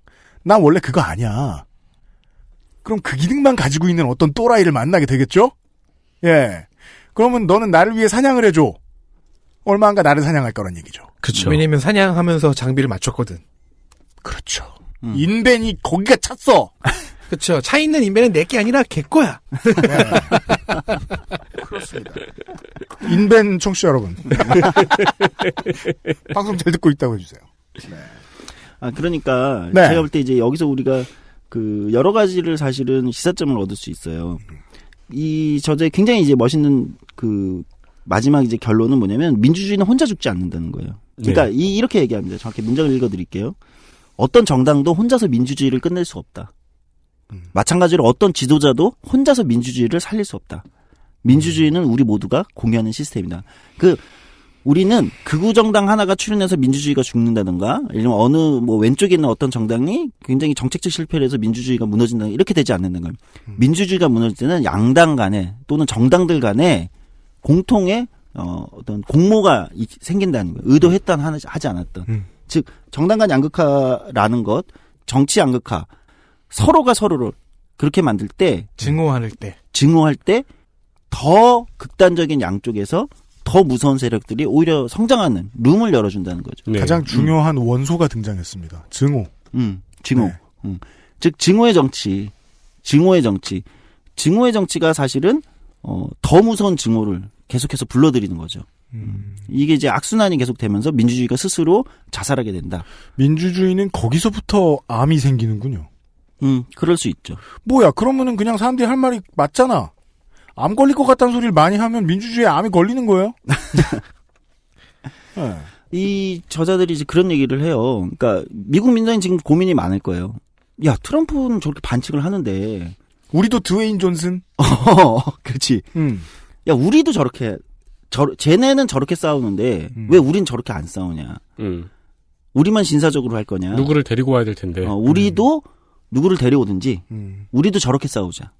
[SPEAKER 1] 난 원래 그거 아니야. 그럼 그 기능만 가지고 있는 어떤 또라이를 만나게 되겠죠? 예. 그러면 너는 나를 위해 사냥을 해줘. 얼마 안가 나를 사냥할 거란 얘기죠.
[SPEAKER 3] 그렇죠. 왜냐면 사냥하면서 장비를 맞췄거든.
[SPEAKER 1] 그렇죠. 인벤이 거기가 찼어.
[SPEAKER 3] 그렇죠. 차 있는 인벤은 내게 아니라 걔 거야.
[SPEAKER 1] 그렇습니다. 인벤 청취자 여러분. 방송 잘 듣고 있다고 해주세요. 네.
[SPEAKER 4] 그러니까
[SPEAKER 1] 네.
[SPEAKER 4] 제가 볼 때 이제 여기서 우리가 그 여러 가지를 사실은 시사점을 얻을 수 있어요. 이 저자의 굉장히 이제 멋있는 그 마지막 이제 결론은 뭐냐면 민주주의는 혼자 죽지 않는다는 거예요. 그러니까 이렇게 얘기합니다. 정확히 문장을 읽어드릴게요. 어떤 정당도 혼자서 민주주의를 끝낼 수 없다. 마찬가지로 어떤 지도자도 혼자서 민주주의를 살릴 수 없다. 민주주의는 우리 모두가 공유하는 시스템이다. 우리는 극우 정당 하나가 출현해서 민주주의가 죽는다든가, 예를 들면 어느 뭐 왼쪽에 있는 어떤 정당이 굉장히 정책적 실패를 해서 민주주의가 무너진다, 이렇게 되지 않는다는 거예요. 민주주의가 무너질 때는 양당 간에 또는 정당들 간에 공통의 어떤 공모가 생긴다는 거예요. 의도했던 하지 않았던. 즉 정당 간 양극화라는 것, 정치 양극화, 서로가 서로를 그렇게 만들 때, 증오할 때 더 극단적인 양쪽에서 더 무서운 세력들이 오히려 성장하는 룸을 열어준다는 거죠.
[SPEAKER 1] 네. 가장 중요한 원소가 등장했습니다. 증오.
[SPEAKER 4] 증오.
[SPEAKER 1] 네.
[SPEAKER 4] 즉 증오의 정치. 증오의 정치가 사실은 더 무서운 증오를 계속해서 불러들이는 거죠. 이게 이제 악순환이 계속되면서 민주주의가 스스로 자살하게 된다.
[SPEAKER 1] 민주주의는 거기서부터 암이 생기는군요.
[SPEAKER 4] 그럴 수 있죠.
[SPEAKER 1] 뭐야, 그러면은 그냥 사람들이 할 말이 맞잖아. 암 걸릴 것 같다는 소리를 많이 하면 민주주의에 암이 걸리는 거예요? 네.
[SPEAKER 4] 이 저자들이 이제 그런 얘기를 해요. 그러니까 미국 민주당이 지금 고민이 많을 거예요. 야, 트럼프는 저렇게 반칙을 하는데
[SPEAKER 1] 우리도 드웨인 존슨?
[SPEAKER 4] 그렇지. 야, 우리도 쟤네는 저렇게 싸우는데 왜 우린 저렇게 안 싸우냐? 우리만 신사적으로 할 거냐?
[SPEAKER 2] 누구를 데리고 와야 될 텐데.
[SPEAKER 4] 우리도 누구를 데려오든지 우리도 저렇게 싸우자.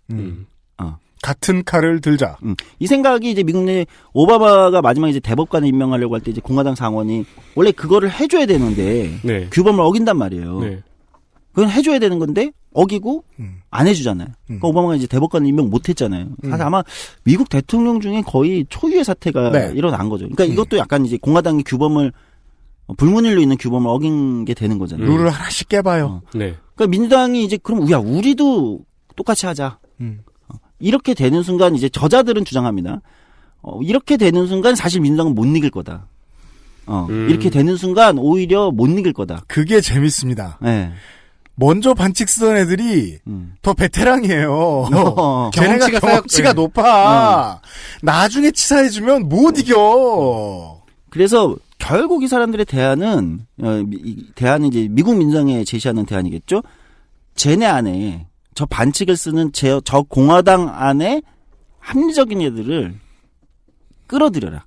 [SPEAKER 1] 같은 칼을 들자.
[SPEAKER 4] 이 생각이 이제 미국 내 오바마가 마지막에 이제 대법관을 임명하려고 할 때 이제 공화당 상원이 원래 그거를 해줘야 되는데 규범을 어긴단 말이에요. 그건 해줘야 되는 건데 어기고 안 해주잖아요. 그러니까 오바마가 이제 대법관을 임명 못했잖아요. 사실 아마 미국 대통령 중에 거의 초유의 사태가 일어난 거죠. 그러니까 이것도 약간 이제 공화당이 규범을 불문율로 있는 규범을 어긴 게 되는 거잖아요.
[SPEAKER 1] 룰을 하나씩 깨봐요.
[SPEAKER 4] 그러니까 민주당이 이제 그럼 야 우리도 똑같이 하자. 이렇게 되는 순간 이제 저자들은 주장합니다. 이렇게 되는 순간 사실 민주당은 못 이길 거다. 이렇게 되는 순간 오히려 못 이길 거다.
[SPEAKER 1] 그게 재밌습니다.
[SPEAKER 4] 네.
[SPEAKER 1] 먼저 반칙 쓰던 애들이 더 베테랑이에요. 경험치가 높아. 나중에 치사해지면 못 이겨.
[SPEAKER 4] 그래서 결국 이 사람들의 대안은 이제 미국 민주당에 제시하는 대안이겠죠. 쟤네 안에 저 반칙을 쓰는 저 공화당 안에 합리적인 애들을 끌어들여라.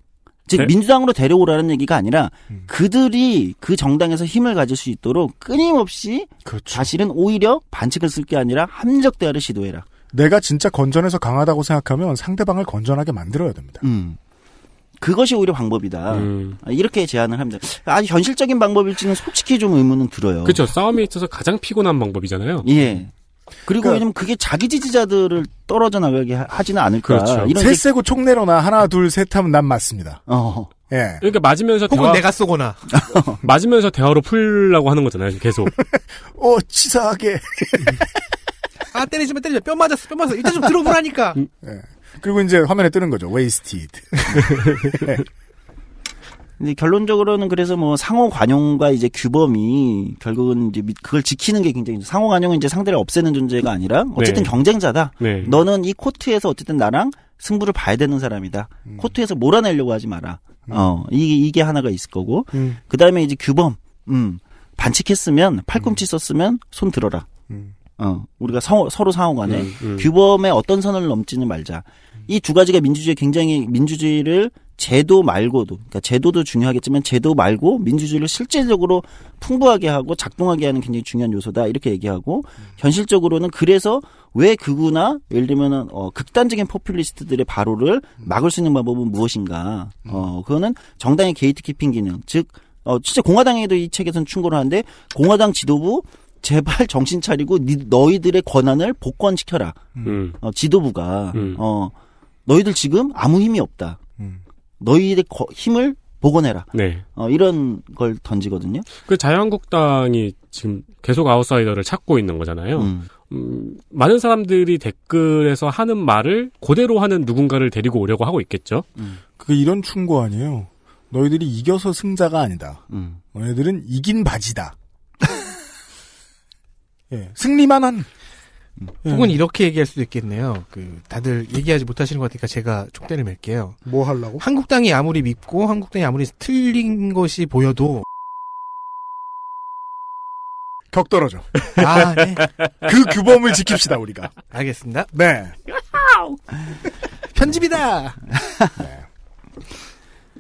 [SPEAKER 4] 즉 민주당으로 데려오라는 얘기가 아니라 그들이 그 정당에서 힘을 가질 수 있도록 끊임없이 사실은 오히려 반칙을 쓸 게 아니라 합리적 대화를 시도해라.
[SPEAKER 1] 내가 진짜 건전해서 강하다고 생각하면 상대방을 건전하게 만들어야 됩니다.
[SPEAKER 4] 그것이 오히려 방법이다. 이렇게 제안을 합니다. 아주 현실적인 방법일지는 솔직히 좀 의문은 들어요.
[SPEAKER 2] 그렇죠. 싸움에 있어서 가장 피곤한 방법이잖아요.
[SPEAKER 4] 예. 그리고 왜냐면 그게 자기 지지자들을 떨어져 나가게 하지는 않을까.
[SPEAKER 1] 그렇죠. 셋 세고 총 내려놔. 하나, 둘, 셋 하면 난 맞습니다. 예.
[SPEAKER 2] 그러니까 맞으면서
[SPEAKER 3] 혹은 내가 쏘거나.
[SPEAKER 2] 맞으면서 대화로 풀려고 하는 거잖아요. 계속.
[SPEAKER 1] 치사하게.
[SPEAKER 3] 때리지 마. 뼈 맞았어. 일단 좀 들어보라니까.
[SPEAKER 1] 예. 그리고 이제 화면에 뜨는 거죠. wasted.
[SPEAKER 4] 근데 결론적으로는 그래서 뭐 상호 관용과 이제 규범이 결국은 이제 그걸 지키는 게 굉장히 상호 관용은 이제 상대를 없애는 존재가 아니라 어쨌든 경쟁자다. 너는 이 코트에서 어쨌든 나랑 승부를 봐야 되는 사람이다. 코트에서 몰아내려고 하지 마라. 이게 하나가 있을 거고. 그다음에 이제 규범. 반칙했으면 팔꿈치 썼으면 손 들어라. 우리가 서로 상호 간에 규범의 어떤 선을 넘지는 말자. 이 두 가지가 민주주의를 제도 말고도, 그러니까 제도도 중요하겠지만 제도 말고 민주주의를 실질적으로 풍부하게 하고 작동하게 하는 굉장히 중요한 요소다. 이렇게 얘기하고 현실적으로는 그래서 왜 극우나 예를 들면은 극단적인 포퓰리스트들의 발호를 막을 수 있는 방법은 무엇인가? 그거는 정당의 게이트키핑 기능, 즉 진짜 공화당에도 이 책에서는 충고를 하는데 공화당 지도부 제발 정신 차리고 너희들의 권한을 복권시켜라. 지도부가 너희들 지금 아무 힘이 없다. 너희의 힘을 복원해라.
[SPEAKER 2] 네.
[SPEAKER 4] 이런 걸 던지거든요.
[SPEAKER 2] 그 자유한국당이 지금 계속 아웃사이더를 찾고 있는 거잖아요. 많은 사람들이 댓글에서 하는 말을 그대로 하는 누군가를 데리고 오려고 하고 있겠죠.
[SPEAKER 1] 그게 이런 충고 아니에요. 너희들이 이겨서 승자가 아니다. 너희들은 이긴 바지다. 예, 승리만 한.
[SPEAKER 3] 혹은 이렇게 얘기할 수도 있겠네요. 다들 얘기하지 못하시는 것 같으니까 제가 촉대를 맬게요.
[SPEAKER 1] 뭐 하려고?
[SPEAKER 3] 한국당이 아무리 밉고 한국당이 아무리 틀린 것이 보여도
[SPEAKER 1] 격떨어져.
[SPEAKER 3] 아, 네.
[SPEAKER 1] 그 규범을 지킵시다 우리가.
[SPEAKER 3] 알겠습니다.
[SPEAKER 1] 네.
[SPEAKER 3] 편집이다.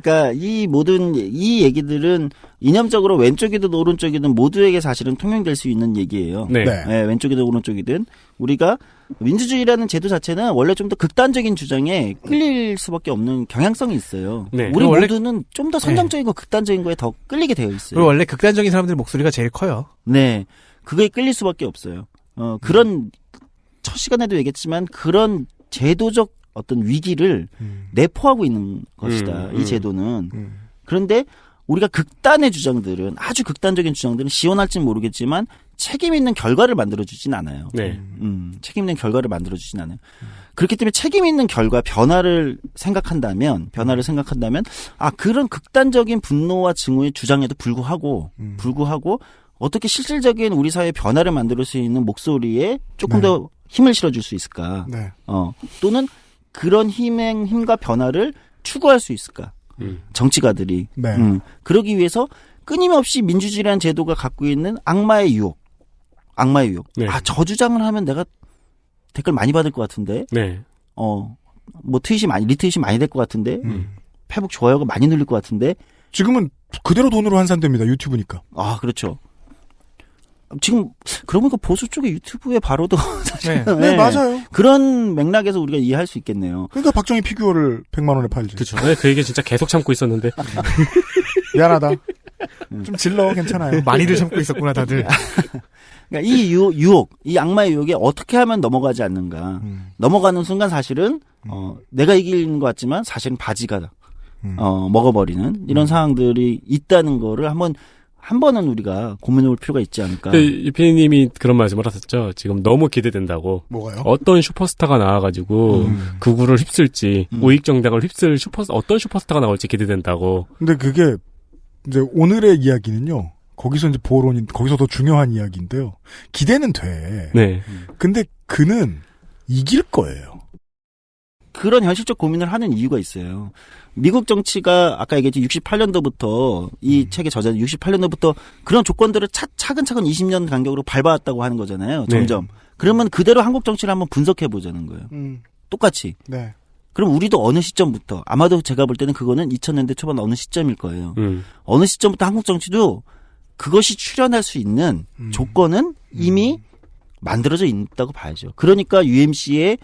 [SPEAKER 4] 그러니까 이 얘기들은 이념적으로 왼쪽이든 오른쪽이든 모두에게 사실은 통용될 수 있는 얘기예요.
[SPEAKER 2] 네.
[SPEAKER 4] 네, 왼쪽이든 오른쪽이든 우리가 민주주의라는 제도 자체는 원래 좀 더 극단적인 주장에 끌릴 수밖에 없는 경향성이 있어요.
[SPEAKER 2] 네.
[SPEAKER 4] 우리
[SPEAKER 3] 원래-
[SPEAKER 4] 모두는 좀 더 선정적이고 극단적인 거에 더 끌리게 되어 있어요.
[SPEAKER 3] 그리고 원래 극단적인 사람들 목소리가 제일 커요.
[SPEAKER 4] 네, 그거에 끌릴 수밖에 없어요. 그런 첫 시간에도 얘기했지만 그런 제도적 어떤 위기를 내포하고 있는 것이다. 이 제도는. 그런데 우리가 극단의 주장들은 아주 극단적인 주장들은 시원할지는 모르겠지만 책임 있는 결과를 만들어주진 않아요.
[SPEAKER 2] 네.
[SPEAKER 4] 책임 있는 결과를 만들어주진 않아요. 그렇기 때문에 책임 있는 결과 변화를 생각한다면 그런 극단적인 분노와 증오의 주장에도 불구하고 어떻게 실질적인 우리 사회의 변화를 만들 수 있는 목소리에 조금 더 힘을 실어줄 수 있을까?
[SPEAKER 1] 네.
[SPEAKER 4] 또는 그런 힘과 변화를 추구할 수 있을까? 정치가들이.
[SPEAKER 1] 네.
[SPEAKER 4] 그러기 위해서 끊임없이 민주주의라는 제도가 갖고 있는 악마의 유혹.
[SPEAKER 2] 네.
[SPEAKER 4] 저 주장을 하면 내가 댓글 많이 받을 것 같은데.
[SPEAKER 2] 네.
[SPEAKER 4] 뭐 리트윗이 많이 될 것 같은데. 페북 좋아요가 많이 눌릴 것 같은데.
[SPEAKER 1] 지금은 그대로 돈으로 환산됩니다. 유튜브니까.
[SPEAKER 4] 아, 그렇죠. 지금 그러고 보니까 보수 쪽의 유튜브에 바로도 사실
[SPEAKER 1] 네, 맞아요.
[SPEAKER 4] 그런 맥락에서 우리가 이해할 수 있겠네요.
[SPEAKER 1] 그러니까 박정희 피규어를 100만 원에 팔지.
[SPEAKER 2] 그렇죠. 네, 그 얘기 진짜 계속 참고 있었는데.
[SPEAKER 1] 미안하다. 좀 질러 괜찮아요.
[SPEAKER 3] 많이들 참고 있었구나 다들.
[SPEAKER 4] 그러니까 이 유혹, 이 악마의 유혹에 어떻게 하면 넘어가지 않는가. 넘어가는 순간 사실은 내가 이기는 것 같지만 사실은 바지가 먹어버리는 이런 상황들이 있다는 거를 한 번은 우리가 고민해볼 필요가 있지 않을까.
[SPEAKER 2] 유피님이 그런 말씀을 하셨죠. 지금 너무 기대된다고.
[SPEAKER 1] 뭐가요?
[SPEAKER 2] 어떤 슈퍼스타가 나와가지고 극우를 휩쓸지 우익정당을 휩쓸 어떤 슈퍼스타가 나올지 기대된다고.
[SPEAKER 1] 근데 그게 이제 오늘의 이야기는요. 거기서 이제 거기서 더 중요한 이야기인데요. 기대는 돼.
[SPEAKER 2] 네.
[SPEAKER 1] 근데 그는 이길 거예요.
[SPEAKER 4] 그런 현실적 고민을 하는 이유가 있어요. 미국 정치가 아까 얘기했지 68년도부터 이 책의 저자는 68년도부터 그런 조건들을 차근차근 20년 간격으로 밟아왔다고 하는 거잖아요. 점점.
[SPEAKER 2] 네.
[SPEAKER 4] 그러면 그대로 한국 정치를 한번 분석해 보자는 거예요. 똑같이.
[SPEAKER 1] 네.
[SPEAKER 4] 그럼 우리도 어느 시점부터 아마도 제가 볼 때는 그거는 2000년대 초반 어느 시점일 거예요. 어느 시점부터 한국 정치도 그것이 출현할 수 있는 조건은 이미 만들어져 있다고 봐야죠. 그러니까 UMC의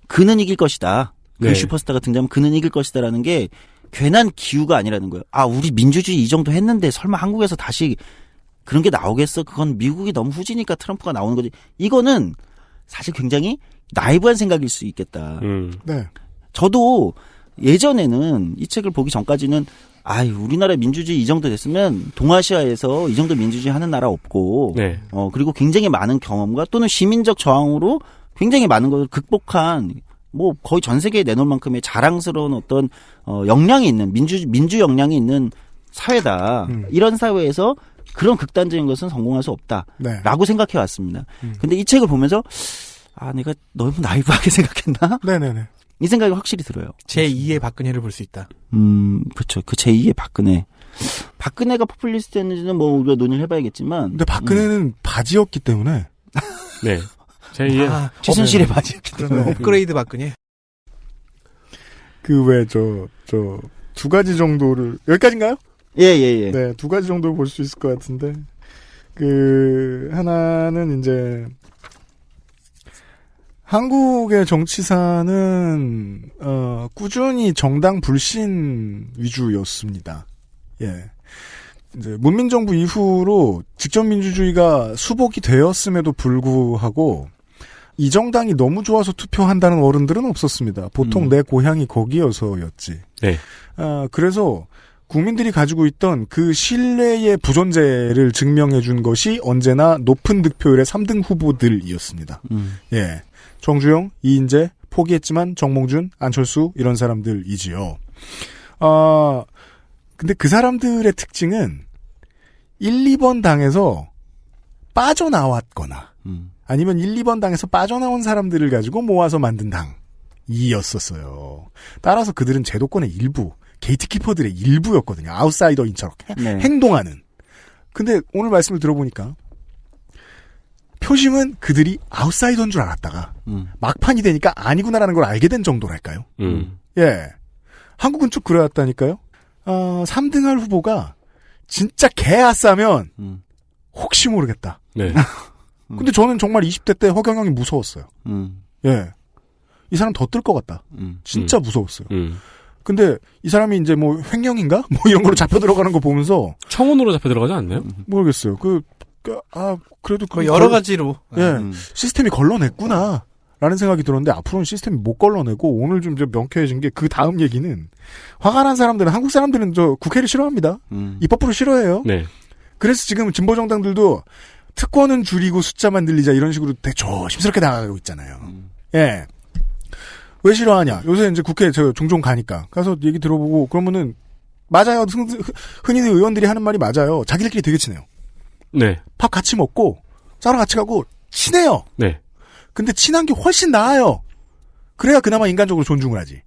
[SPEAKER 4] 그는 이길 것이다. 그 슈퍼스타가 등장하면 그는 이길 것이다라는 게 괜한 기우가 아니라는 거예요. 우리 민주주의 이 정도 했는데 설마 한국에서 다시 그런 게 나오겠어? 그건 미국이 너무 후지니까 트럼프가 나오는 거지. 이거는 사실 굉장히 나이브한 생각일 수 있겠다.
[SPEAKER 1] 네.
[SPEAKER 4] 저도 예전에는 이 책을 보기 전까지는 우리나라 민주주의 이 정도 됐으면 동아시아에서 이 정도 민주주의 하는 나라 없고
[SPEAKER 2] 네.
[SPEAKER 4] 그리고 굉장히 많은 경험과 또는 시민적 저항으로 굉장히 많은 것을 극복한 거의 전 세계에 내놓을 만큼의 자랑스러운 어떤 역량이 있는 민주 역량이 있는 사회다. 이런 사회에서 그런 극단적인 것은 성공할 수 없다라고 생각해 왔습니다. 근데 이 책을 보면서 내가 너무 나이브하게 생각했나?
[SPEAKER 1] 네네네.
[SPEAKER 4] 이 생각이 확실히 들어요.
[SPEAKER 3] 제2의 박근혜를 볼 수 있다.
[SPEAKER 4] 그렇죠. 그 제2의 박근혜. 박근혜가 포퓰리스트였는지는 우리가 논의를 해봐야겠지만.
[SPEAKER 1] 근데 박근혜는 바지였기 때문에.
[SPEAKER 2] 네. 제2의
[SPEAKER 4] 최순실의 바지였기 때문에.
[SPEAKER 3] 업그레이드 박근혜.
[SPEAKER 1] 두 가지 정도를, 여기까지인가요?
[SPEAKER 4] 예.
[SPEAKER 1] 네, 두 가지 정도를 볼 수 있을 것 같은데. 하나는 이제, 한국의 정치사는 꾸준히 정당 불신 위주였습니다. 예. 이제 문민정부 이후로 직접민주주의가 수복이 되었음에도 불구하고 이 정당이 너무 좋아서 투표한다는 어른들은 없었습니다. 보통 내 고향이 거기여서였지.
[SPEAKER 2] 네.
[SPEAKER 1] 그래서 국민들이 가지고 있던 그 신뢰의 부존재를 증명해 준 것이 언제나 높은 득표율의 3등 후보들이었습니다. 예. 정주영, 이인재, 포기했지만 정몽준, 안철수 이런 사람들이지요. 근데 그 사람들의 특징은 1, 2번 당에서 빠져나왔거나 아니면 1, 2번 당에서 빠져나온 사람들을 가지고 모아서 만든 당이었었어요. 따라서 그들은 제도권의 일부, 게이트키퍼들의 일부였거든요. 아웃사이더인처럼
[SPEAKER 4] 네.
[SPEAKER 1] 행동하는. 근데 오늘 말씀을 들어보니까 표심은 그들이 아웃사이더인 줄 알았다가 막판이 되니까 아니구나라는 걸 알게 된 정도랄까요? 예. 한국은 쭉 그래왔다니까요. 3등할 후보가 진짜 개아싸면 혹시 모르겠다.
[SPEAKER 2] 네.
[SPEAKER 1] 근데 저는 정말 20대 때 허경영이 무서웠어요. 예. 이 사람 더 뜰 것 같다. 진짜 무서웠어요. 근데 이 사람이 이제 뭐 횡령인가? 뭐 이런 걸로 잡혀 들어가는 거 보면서
[SPEAKER 2] 청원으로 잡혀 들어가지 않나요?
[SPEAKER 1] 모르겠어요. 그래도
[SPEAKER 3] 여러 가지로.
[SPEAKER 1] 예. 시스템이 걸러냈구나. 라는 생각이 들었는데 앞으로는 시스템이 못 걸러내고 오늘 좀 명쾌해진 게 그 다음 얘기는 화가 난 사람들은 한국 사람들은 저 국회를 싫어합니다. 입법부를 싫어해요.
[SPEAKER 2] 네.
[SPEAKER 1] 그래서 지금 진보 정당들도 특권은 줄이고 숫자만 늘리자 이런 식으로 되게 조심스럽게 나가고 있잖아요. 예. 왜 싫어하냐? 요새 이제 국회 저 종종 가니까 가서 얘기 들어보고 그러면은 맞아요. 흔히 의원들이 하는 말이 맞아요. 자기들끼리 되게 친해요.
[SPEAKER 2] 네.
[SPEAKER 1] 밥 같이 먹고 쌀랑 같이 가고 친해요.
[SPEAKER 2] 네.
[SPEAKER 1] 근데 친한 게 훨씬 나아요. 그래야 그나마 인간적으로 존중을 하지.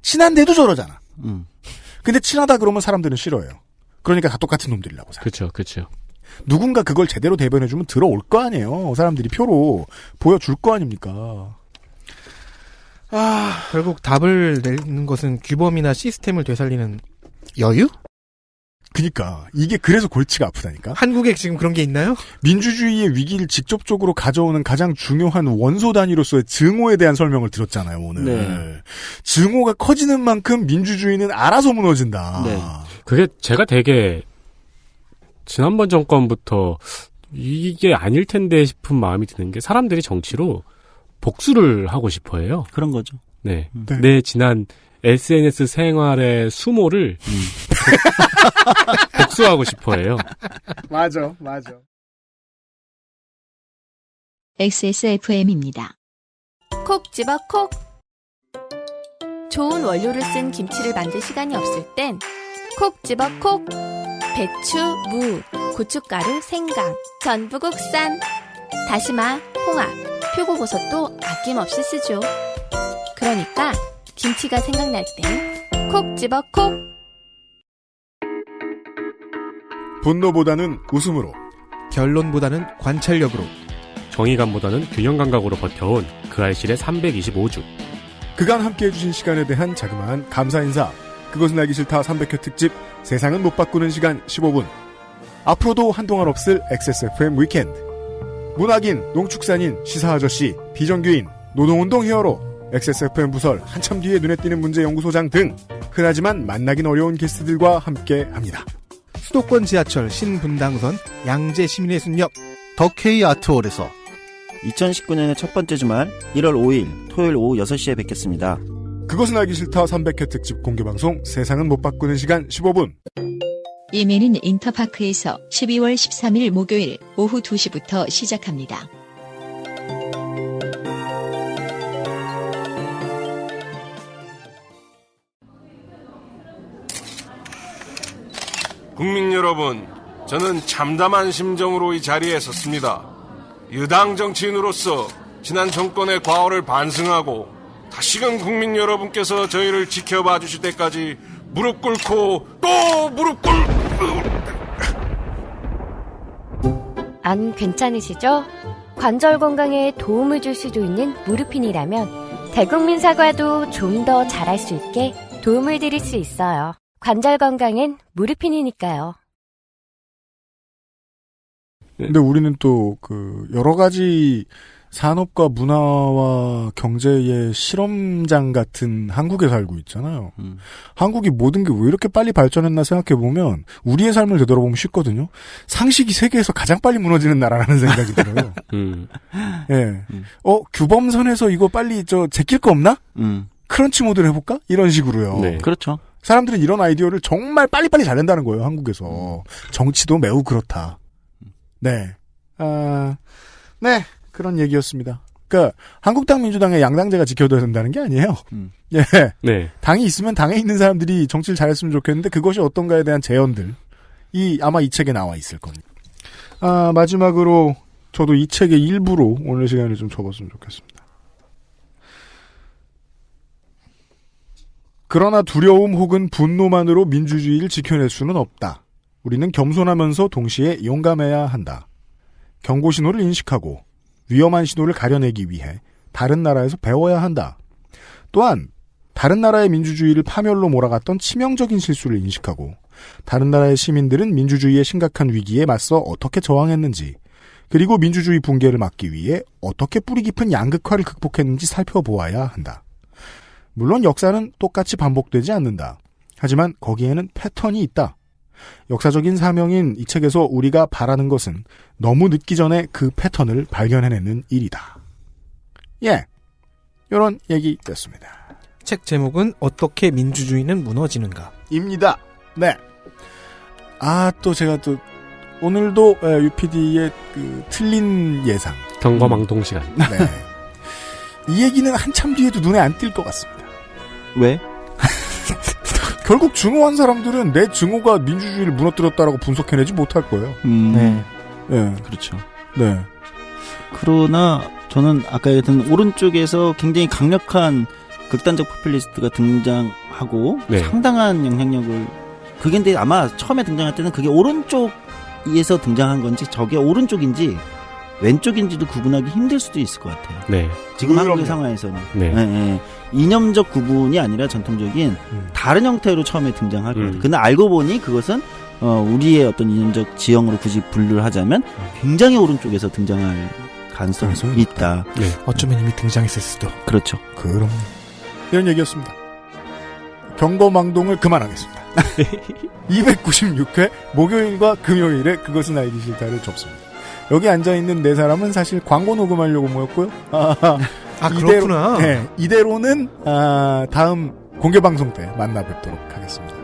[SPEAKER 1] 친한데도 저러잖아. 근데 친하다 그러면 사람들은 싫어해요. 그러니까 다 똑같은 놈들이라고 생각해요.
[SPEAKER 2] 그렇죠. 그렇죠.
[SPEAKER 1] 누군가 그걸 제대로 대변해주면 들어올 거 아니에요. 사람들이 표로 보여줄 거 아닙니까.
[SPEAKER 3] 결국 답을 내는 것은 규범이나 시스템을 되살리는 여유?
[SPEAKER 1] 그니까 이게 그래서 골치가 아프다니까.
[SPEAKER 3] 한국에 지금 그런 게 있나요?
[SPEAKER 1] 민주주의의 위기를 직접적으로 가져오는 가장 중요한 원소 단위로서의 증오에 대한 설명을 들었잖아요 오늘.
[SPEAKER 4] 네.
[SPEAKER 1] 증오가 커지는 만큼 민주주의는 알아서 무너진다.
[SPEAKER 4] 네.
[SPEAKER 2] 그게 제가 되게 지난번 정권부터 이게 아닐 텐데 싶은 마음이 드는 게 사람들이 정치로 복수를 하고 싶어해요.
[SPEAKER 4] 그런 거죠.
[SPEAKER 2] 네. 내 지난 SNS 생활의 수모를 복수하고 싶어해요.
[SPEAKER 1] 맞아.
[SPEAKER 9] XSFM입니다.
[SPEAKER 10] 콕 집어 콕. 좋은 원료를 쓴 김치를 만들 시간이 없을 땐 콕 집어 콕. 배추, 무, 고춧가루, 생강, 전부 국산. 다시마, 홍합, 표고버섯도 아낌없이 쓰죠. 그러니까 김치가 생각날 땐 콕 집어 콕.
[SPEAKER 1] 분노보다는 웃음으로,
[SPEAKER 3] 결론보다는 관찰력으로,
[SPEAKER 2] 정의감보다는 균형 감각으로 버텨온 그 알실의 325주.
[SPEAKER 1] 그간 함께해 주신 시간에 대한 자그마한 감사 인사. 그것은 알기 싫다 300회 특집 세상은 못 바꾸는 시간 15분. 앞으로도 한동안 없을 XSFM 위켄드. 문학인, 농축산인, 시사아저씨, 비정규인, 노동운동 히어로, XSFM 부설 한참 뒤에 눈에 띄는 문제연구소장 등 흔하지만 만나긴 어려운 게스트들과 함께합니다.
[SPEAKER 3] 수도권 지하철 신분당선 양재 시민예술역
[SPEAKER 13] 덕케이 아트홀에서
[SPEAKER 4] 2019년의 첫 번째 주말 1월 5일 토요일 오후 6시에 뵙겠습니다.
[SPEAKER 1] 그것은 알기 싫다 300회 특집 공개방송 세상은 못 바꾸는 시간 15분.
[SPEAKER 9] 예매는 인터파크에서 12월 13일 목요일 오후 2시부터 시작합니다.
[SPEAKER 14] 국민 여러분, 저는 참담한 심정으로 이 자리에 섰습니다. 여당 정치인으로서 지난 정권의 과오를 반성하고 다시금 국민 여러분께서 저희를 지켜봐 주실 때까지 무릎 꿇고 또 무릎
[SPEAKER 15] 안 괜찮으시죠? 관절 건강에 도움을 줄 수도 있는 무르핀이라면 대국민 사과도 좀 더 잘할 수 있게 도움을 드릴 수 있어요. 관절 건강엔 무르핀이니까요.
[SPEAKER 1] 근데 우리는 또 여러 가지 산업과 문화와 경제의 실험장 같은 한국에 살고 있잖아요. 한국이 모든 게 왜 이렇게 빨리 발전했나 생각해보면 우리의 삶을 되돌아보면 쉽거든요. 상식이 세계에서 가장 빨리 무너지는 나라라는 생각이 들어요. 예. 규범선에서 이거 빨리 제낄 거 없나? 크런치 모드를 해볼까? 이런 식으로요.
[SPEAKER 4] 네. 그렇죠.
[SPEAKER 1] 사람들은 이런 아이디어를 정말 빨리빨리 잘 낸다는 거예요, 한국에서. 정치도 매우 그렇다. 네. 네. 그런 얘기였습니다. 그러니까 한국당 민주당의 양당제가 지켜둬야 된다는 게 아니에요. 예.
[SPEAKER 2] 네.
[SPEAKER 1] 당이 있으면 당에 있는 사람들이 정치를 잘했으면 좋겠는데 그것이 어떤가에 대한 제언들이 아마 이 책에 나와 있을 겁니다. 마지막으로 저도 이 책의 일부로 오늘 시간을 좀 접었으면 좋겠습니다. 그러나 두려움 혹은 분노만으로 민주주의를 지켜낼 수는 없다. 우리는 겸손하면서 동시에 용감해야 한다. 경고 신호를 인식하고 위험한 신호를 가려내기 위해 다른 나라에서 배워야 한다. 또한 다른 나라의 민주주의를 파멸로 몰아갔던 치명적인 실수를 인식하고 다른 나라의 시민들은 민주주의의 심각한 위기에 맞서 어떻게 저항했는지 그리고 민주주의 붕괴를 막기 위해 어떻게 뿌리 깊은 양극화를 극복했는지 살펴보아야 한다. 물론 역사는 똑같이 반복되지 않는다. 하지만 거기에는 패턴이 있다. 역사적인 사명인 이 책에서 우리가 바라는 것은 너무 늦기 전에 그 패턴을 발견해내는 일이다. 예. 이런 얘기였습니다.
[SPEAKER 3] 책 제목은 어떻게 민주주의는 무너지는가? 입니다.
[SPEAKER 1] 네. 또 제가 또 오늘도 UPD의 그 틀린 예상.
[SPEAKER 2] 경거망동 시간.
[SPEAKER 1] 네. 이 얘기는 한참 뒤에도 눈에 안 띌 것 같습니다.
[SPEAKER 4] 왜?
[SPEAKER 1] 결국 증오한 사람들은 내 증오가 민주주의를 무너뜨렸다라고 분석해내지 못할 거예요.
[SPEAKER 4] 네.
[SPEAKER 1] 네.
[SPEAKER 4] 그렇죠.
[SPEAKER 1] 네.
[SPEAKER 4] 그러나 저는 아까 얘기했던 오른쪽에서 굉장히 강력한 극단적 포퓰리스트가 등장하고
[SPEAKER 2] 네.
[SPEAKER 4] 상당한 영향력을 그게 근데 아마 처음에 등장할 때는 그게 오른쪽에서 등장한 건지 저게 오른쪽인지 왼쪽인지도 구분하기 힘들 수도 있을 것 같아요.
[SPEAKER 2] 네.
[SPEAKER 4] 지금 한국의 상황에서는.
[SPEAKER 2] 네.
[SPEAKER 4] 네. 이념적 구분이 아니라 전통적인 다른 형태로 처음에 등장할 것 같아요. 근데 알고 보니 그것은 우리의 어떤 이념적 지형으로 굳이 분류를 하자면 굉장히 오른쪽에서 등장할 가능성이 있다.
[SPEAKER 2] 네.
[SPEAKER 3] 어쩌면 이미 등장했을 수도.
[SPEAKER 4] 그렇죠.
[SPEAKER 1] 그럼 이런 얘기였습니다. 경거망동을 그만하겠습니다. 296회 목요일과 금요일에 그것은 알기 싫다를 접습니다. 여기 앉아있는 네 사람은 사실 광고 녹음하려고 모였고요.
[SPEAKER 3] 그렇구나.
[SPEAKER 1] 네, 이대로는 다음 공개방송 때 만나 뵙도록 하겠습니다.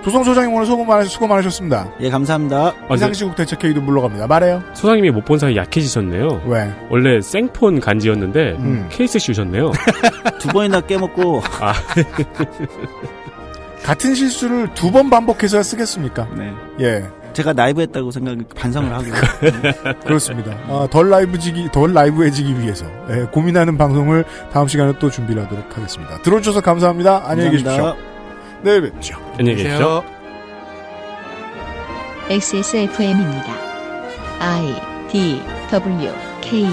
[SPEAKER 1] 조성 소장님 오늘 수고 많으셨습니다.
[SPEAKER 4] 예, 감사합니다.
[SPEAKER 1] 이상시국 대책회의도 물러갑니다. 말해요.
[SPEAKER 2] 소장님이 못 본 사이 약해지셨네요.
[SPEAKER 1] 왜?
[SPEAKER 2] 원래 생폰 간지였는데 케이스 씌우셨네요.
[SPEAKER 4] 2번이나 깨먹고.
[SPEAKER 1] 같은 실수를 2번 반복해서야 쓰겠습니까?
[SPEAKER 4] 네.
[SPEAKER 1] 예.
[SPEAKER 4] 제가 라이브했다고 반성을 하고.
[SPEAKER 1] 그렇습니다. 덜 라이브해지기 위해서 고민하는 방송을 다음 시간에 또 준비를 하도록 하겠습니다. 들어주셔서 감사합니다. 안녕히 계십시오. 내일 뵙죠.
[SPEAKER 2] 안녕히 계십시오.
[SPEAKER 9] XSFM입니다. I, D, W, K